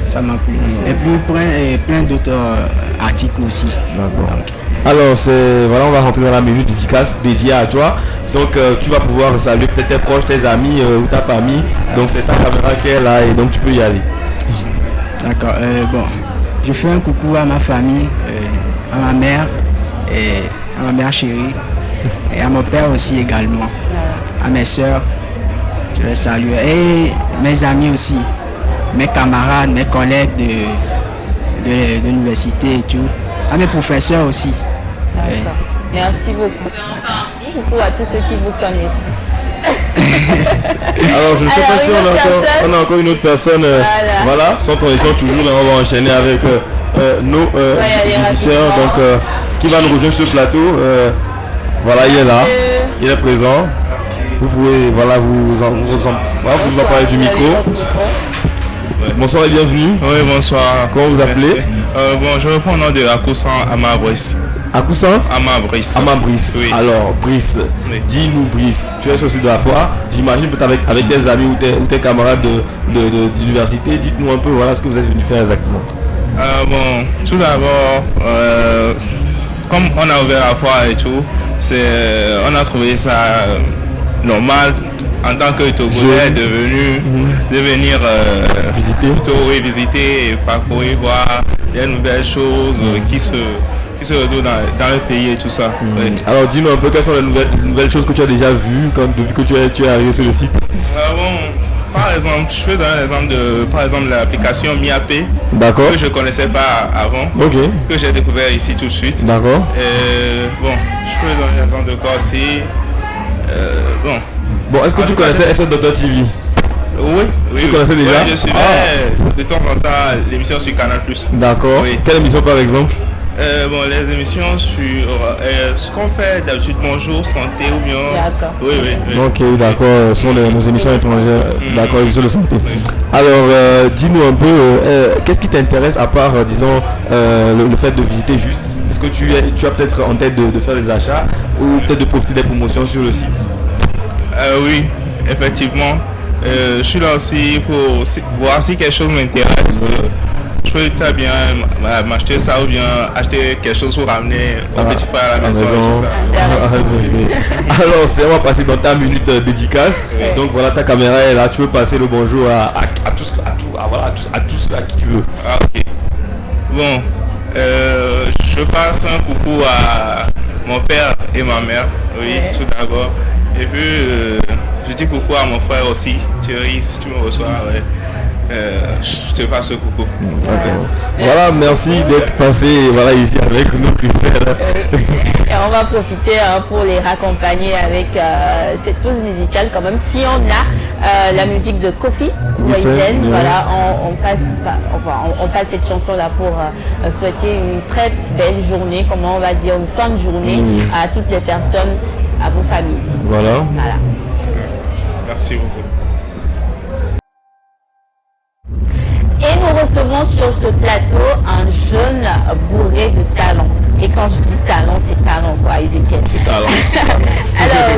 Ça m'a plu. Et puis, plein d'autres articles aussi. D'accord. Alors, voilà, on va rentrer dans la minute dédicace dédiée à toi. Donc, tu vas pouvoir saluer peut-être tes proches, tes amis ou ta famille. Donc, c'est ta caméra qui est là et donc tu peux y aller. D'accord. Bon, je fais un coucou à ma famille, à ma mère et à ma mère chérie et à mon père aussi également, à mes soeurs. Je les salue et mes amis aussi, mes camarades, mes collègues de l'université et tout, à mes professeurs aussi. Merci beaucoup. Coucou à tous ceux qui vous connaissent. Alors, je ne sais pas si on a encore une autre personne. Voilà, sans transition toujours, on va enchaîner avec nos visiteurs. Donc, qui va nous rejoindre sur le plateau. Voilà, il est là. Il est présent. Vous pouvez vous emparez du micro. Bonsoir et bienvenue. Oui, bonsoir. Comment vous appelez? Bon, je reprends le nom de Akousan Amabris. Akousan Amabris. Amabris. Oui. Alors, Brice, Oui. dis-nous, Brice, tu es sur le site de la foire. J'imagine peut-être avec tes amis ou tes camarades d'université. Dites-nous un peu voilà, ce que vous êtes venu faire exactement. Bon, tout d'abord, comme on a ouvert la foire et tout, on a trouvé ça normal en tant que Togolais de venir visiter et parcourir, voir des nouvelles choses qui se retrouvent dans le pays et tout ça. Oui. Alors dis-nous un peu quelles sont les nouvelles choses que tu as déjà vues depuis que tu es arrivé sur le site. Bon, par exemple, je peux donner l'exemple de l'application MiAP. D'accord. Que je ne connaissais pas avant. Ok. Que j'ai découvert ici tout de suite. D'accord. Bon, je peux donner l'exemple de quoi aussi. Bon, est-ce que tu connaissais Dr TV? Oui. Tu connaissais déjà? Oui, je suivais de temps en temps l'émission sur Canal+. D'accord. Oui. Quelle émission par exemple? Bon, les émissions sur ce qu'on fait d'habitude, bonjour, santé ou bien. D'accord. Oui. Ok, d'accord, ce sont nos émissions étrangères, d'accord, émissions de santé. Alors, dis-nous un peu, qu'est-ce qui t'intéresse à part, disons, le fait de visiter juste? Est-ce que tu as peut-être en tête de faire des achats ou peut-être de profiter des promotions sur le site? Oui, effectivement, je suis là aussi pour voir si quelque chose m'intéresse. Je peux très bien m'acheter ça ou bien acheter quelque chose pour ramener au petit frère à la maison. Et tout ça. Alors, on va passer dans ta minute dédicace. Donc voilà, ta caméra est là. Tu veux passer le bonjour à tous à qui tu veux. Ah, ok. Bon, je passe un coucou à mon père et ma mère, oui, tout d'abord. Et puis, je dis coucou à mon frère aussi, Thierry, si tu me reçois, ouais. Je te passe le coucou. Voilà, merci d'être passé ici avec nous, Christelle. Et on va profiter pour les raccompagner avec cette pause musicale quand même. Si on a la musique de Kofi Wiesen, voilà, on passe cette chanson là pour souhaiter une très belle journée, comment on va dire, une fin de journée à toutes les personnes, à vos familles. Voilà. Merci beaucoup. Et nous recevons sur ce plateau un jeune bourré de talent. Et quand je dis talent, c'est talent quoi, Ezekiel. C'est talent. Alors,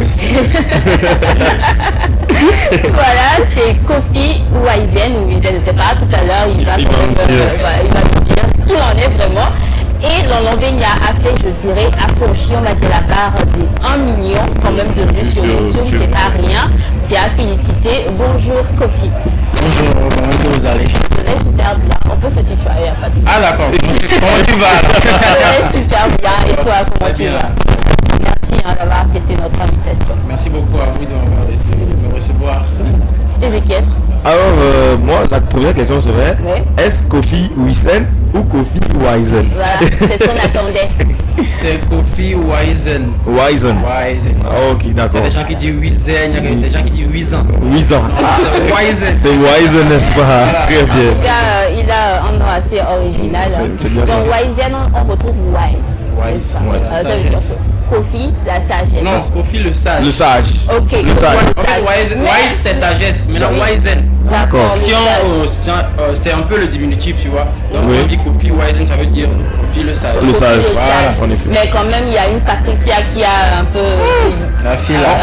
voilà, c'est Kofi Wiesen, ou Wiesen, je ne sais pas, tout à l'heure, il va nous dire ce qu'il en est vraiment. Et Lolambenya a fait, je dirais, approcher, on va dire, la barre des 1 million quand même de vues sur YouTube, c'est pas rien, c'est à féliciter. Bonjour Kofi. Bonjour, comment vous allez? Je vais super bien, on peut se tutoyer, pas de souci. Ah d'accord, comment tu vas? Je vais super bien, et toi, comment tu vas? Merci d'avoir accepté notre invitation. Merci beaucoup à vous de me recevoir. Ezekiel. Alors, moi, la première question serait, est-ce Kofi Wiesen ou Kofi Wiesen? Voilà, c'est ce qu'on attendait. C'est Kofi Wiesen. Wiesen. Ah, ok, d'accord. Il y a des gens qui disent Wiesen, il y a des gens qui disent Wiesen. Wiesen. C'est Wiesen. C'est Wiesen, n'est-ce pas? Très bien. Il a un nom assez original. C'est bien. Dans Wiesen, on retrouve Wise. Kofi, la sagesse. Non, Kofi le sage. Le sage. Ok. Le sage. En fait, Wise c'est sagesse. Maintenant, Wiesen. D'accord. C'est un peu le diminutif, tu vois. Donc, on dit Kofi Wiesen, ça veut dire Kofi le sage. Le sage, voilà, en effet. Mais quand même, il y a une Patricia qui a un peu... La fille là.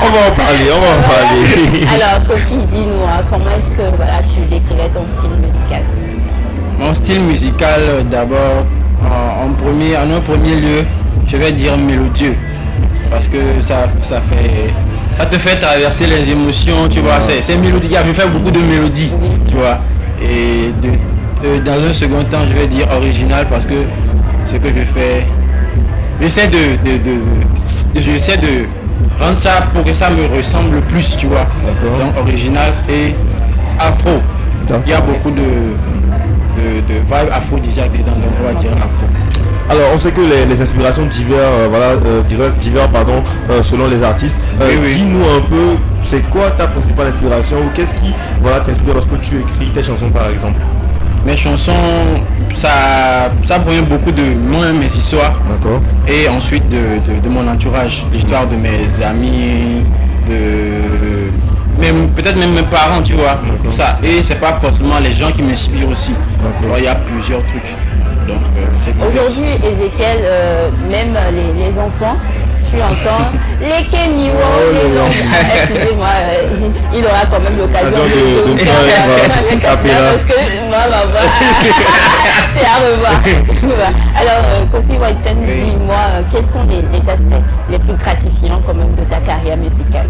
On va en parler, Alors, Kofi, dis-nous, comment est-ce que tu décrirais ton style musical? Mon style musical, d'abord, en un premier lieu, je vais dire mélodieux. Parce que ça te fait traverser les émotions, tu vois. C'est mélodique. Je fais beaucoup de mélodies, tu vois. Et dans un second temps, je vais dire original parce que ce que je fais, j'essaie de rendre ça pour que ça me ressemble le plus, tu vois. Donc original et afro. Il y a beaucoup de vibe aphrodisiaque dedans, donc on va dire afro. Alors on sait que les inspirations diffèrent selon les artistes. Dis-nous un peu, c'est quoi ta principale inspiration ou qu'est-ce qui t'inspire lorsque tu écris tes chansons par exemple? Mes chansons, ça provient beaucoup de moi, mes histoires. D'accord. Et ensuite de mon entourage, l'histoire de mes amis, peut-être même mes parents, tu vois, tout ça. Et c'est pas forcément les gens qui m'inspirent aussi. Il y a plusieurs trucs. Aujourd'hui, Ezekiel, même les enfants, tu entends les Kémiwo, excusez-moi, il aura quand même l'occasion de parce que moi, c'est à revoir. Alors, Kofi Wiesen, dis-moi, quels sont les aspects les plus gratifiants quand même de ta carrière musicale?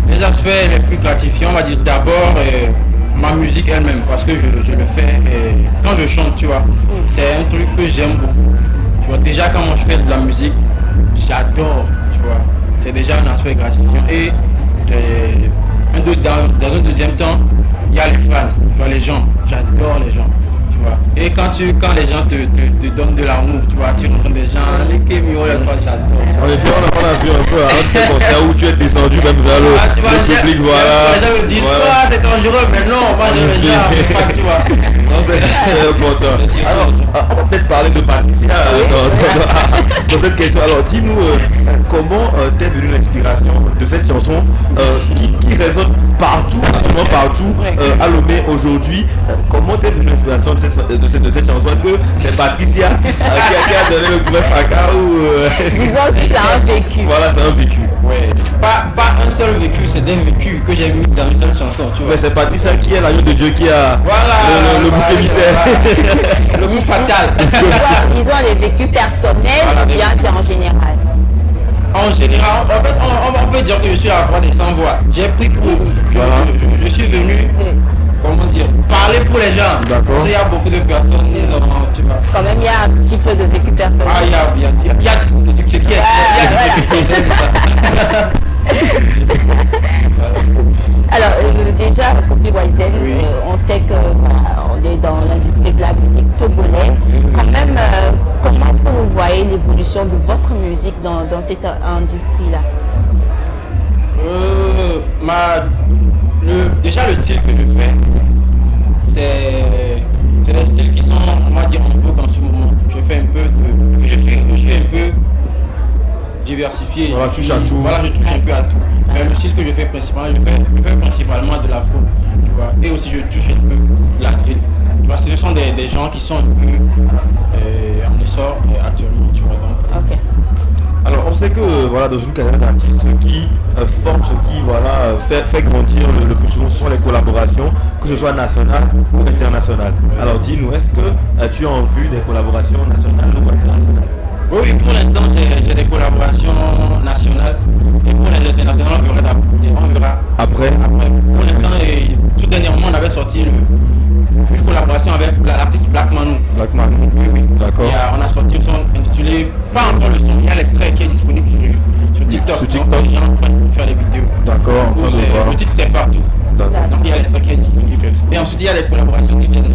Les aspects les plus gratifiants, on va dire d'abord ma musique elle-même, parce que je le fais quand je chante, tu vois. C'est un truc que j'aime beaucoup. Tu vois, déjà quand je fais de la musique, j'adore, tu vois. C'est déjà un aspect gratifiant. Et dans un deuxième temps, il y a les fans, tu vois, les gens. J'adore les gens. Et quand les gens te donnent de l'amour, tu vois, tu rencontres des gens, les Kémiwo, j'adore. En effet, on a vu un peu un concert où tu es descendu même vers le public, voilà. Les gens me disent, c'est dangereux, mais non, moi je viens, tu vois. C'est important. Alors, on va peut-être parler de Patricia dans cette question. Alors, dis-nous, comment t'es venue l'inspiration de cette chanson qui résonne partout, absolument partout, à Lomé aujourd'hui. Comment t'es venue l'inspiration de cette chanson? Est-ce que c'est Patricia qui a donné le premier fracas ou Disons que c'est un vécu. Voilà, c'est un vécu. Ouais. Pas un seul vécu, c'est des vécus que j'ai mis dans une seule chanson, tu vois. Mais c'est Patricia qui est l'agneau de Dieu qui a le bouc émissaire. Le coup fatal. Ils ont les vécus personnels ou bien c'est en général? En général, en fait, on peut dire que je suis la voix des sans-voix. J'ai pris pour... Je suis venu, comment dire, parler pour les gens. D'accord. Il y a beaucoup de personnes, ils ont, tu vois. Quand même, il y a un petit peu de vécu personnel. Ah, il y a c'est du qui est. Alors, déjà, Kofi Wiseman, on sait que on est dans l'industrie de la musique togolaise. Quand même, comment est-ce que vous voyez l'évolution de votre musique dans cette industrie-là? Déjà, le style que je fais, c'est des styles qui sont, on va dire, en vogue en ce moment. Je fais un peu de... Je suis un peu diversifié. Voilà, tu touches à tout. Voilà, je touche un peu à tout. Mais le style que je fais principalement, je fais principalement de l'afro, tu vois. Et aussi je touche un peu de la drill. Tu vois, ce sont des gens qui sont un peu en essor actuellement, tu vois. Donc. Ok. Alors on sait que voilà, dans une carrière d'artiste, ce qui forme, ce qui voilà, fait grandir le plus souvent, ce sont les collaborations, que ce soit nationales ou internationales. Alors dis-nous, est-ce que tu as en vue des collaborations nationales ou internationales? Oui, pour l'instant j'ai des collaborations nationales et pour les internationales on verra après. Pour l'instant, tout dernièrement on avait sorti une collaboration avec l'artiste Black Manu. Black Manu, oui. D'accord. On a sorti un son intitulé, pas encore le son, il y a l'extrait qui est disponible sur TikTok. Sur TikTok. Donc, les gens sont en train de faire des vidéos. D'accord. Le titre c'est partout. Donc il y a l'extrait qui est disponible. Et ensuite il y a les collaborations qui viennent.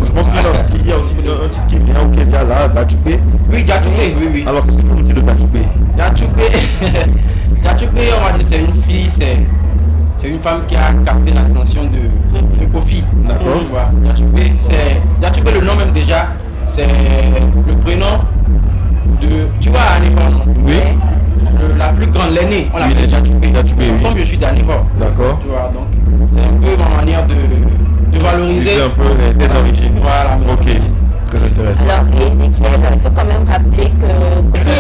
Je pense qu'il y a aussi un titre qui vient ou qui est déjà là, Djadjoubé. Oui, Djadjoubé, oui. Alors qu'est-ce que vous nous dites de Djadjoubé? Djadjoubé, on va dire c'est une fille, c'est une femme qui a capté l'attention de Kofi. D'accord. Djadjoubé, le nom même déjà, c'est le prénom de... Tu vois, Anibor. Oui. La plus grande, l'aînée, on l'appelle Djadjoubé. Oui. Comme je suis d'Anibor. D'accord. Tu vois, donc c'est un peu ma manière de valoriser. C'est un peu tes origines. Voilà. Ok. Très intéressant. Alors, Ezekiel, il faut quand même rappeler que si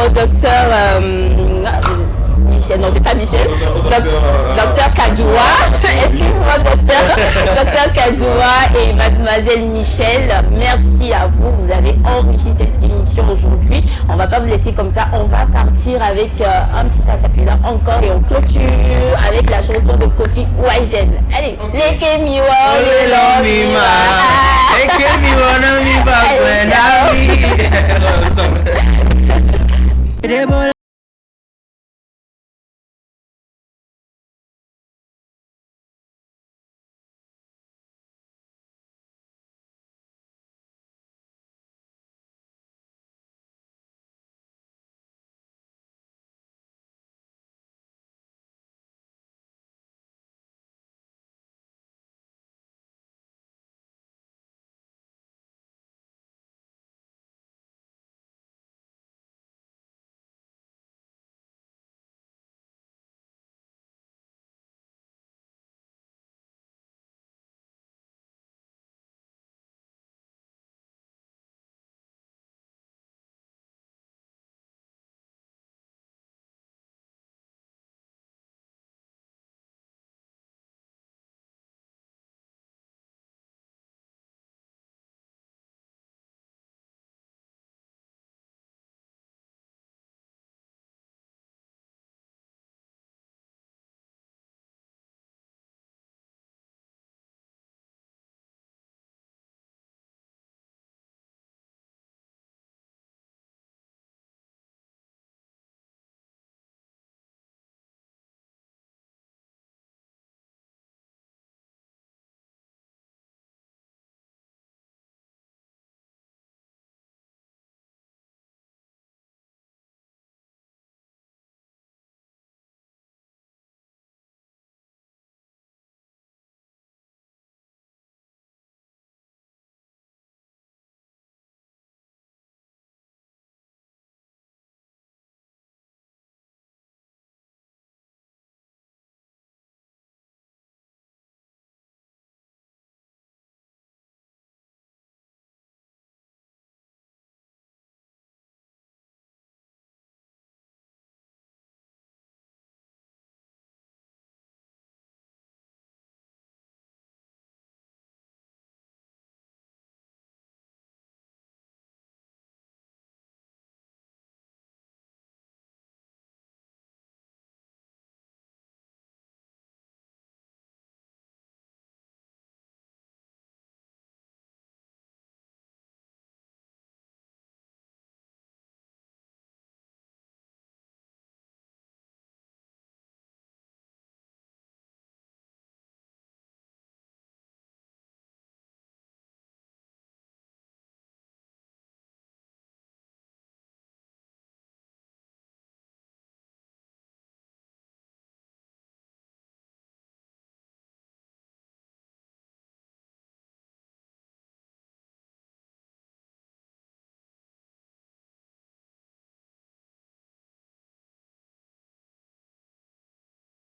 au docteur Michel, non c'est pas Michel, docteur Kadjoua, excusez-moi docteur Kadjoua et mademoiselle Michel, merci à vous, vous avez enrichi cette émission aujourd'hui. On va pas vous laisser comme ça, on va partir avec un petit acapella encore et on clôture avec la chanson de Kofi Wiseman. Allez, les Kemiwa,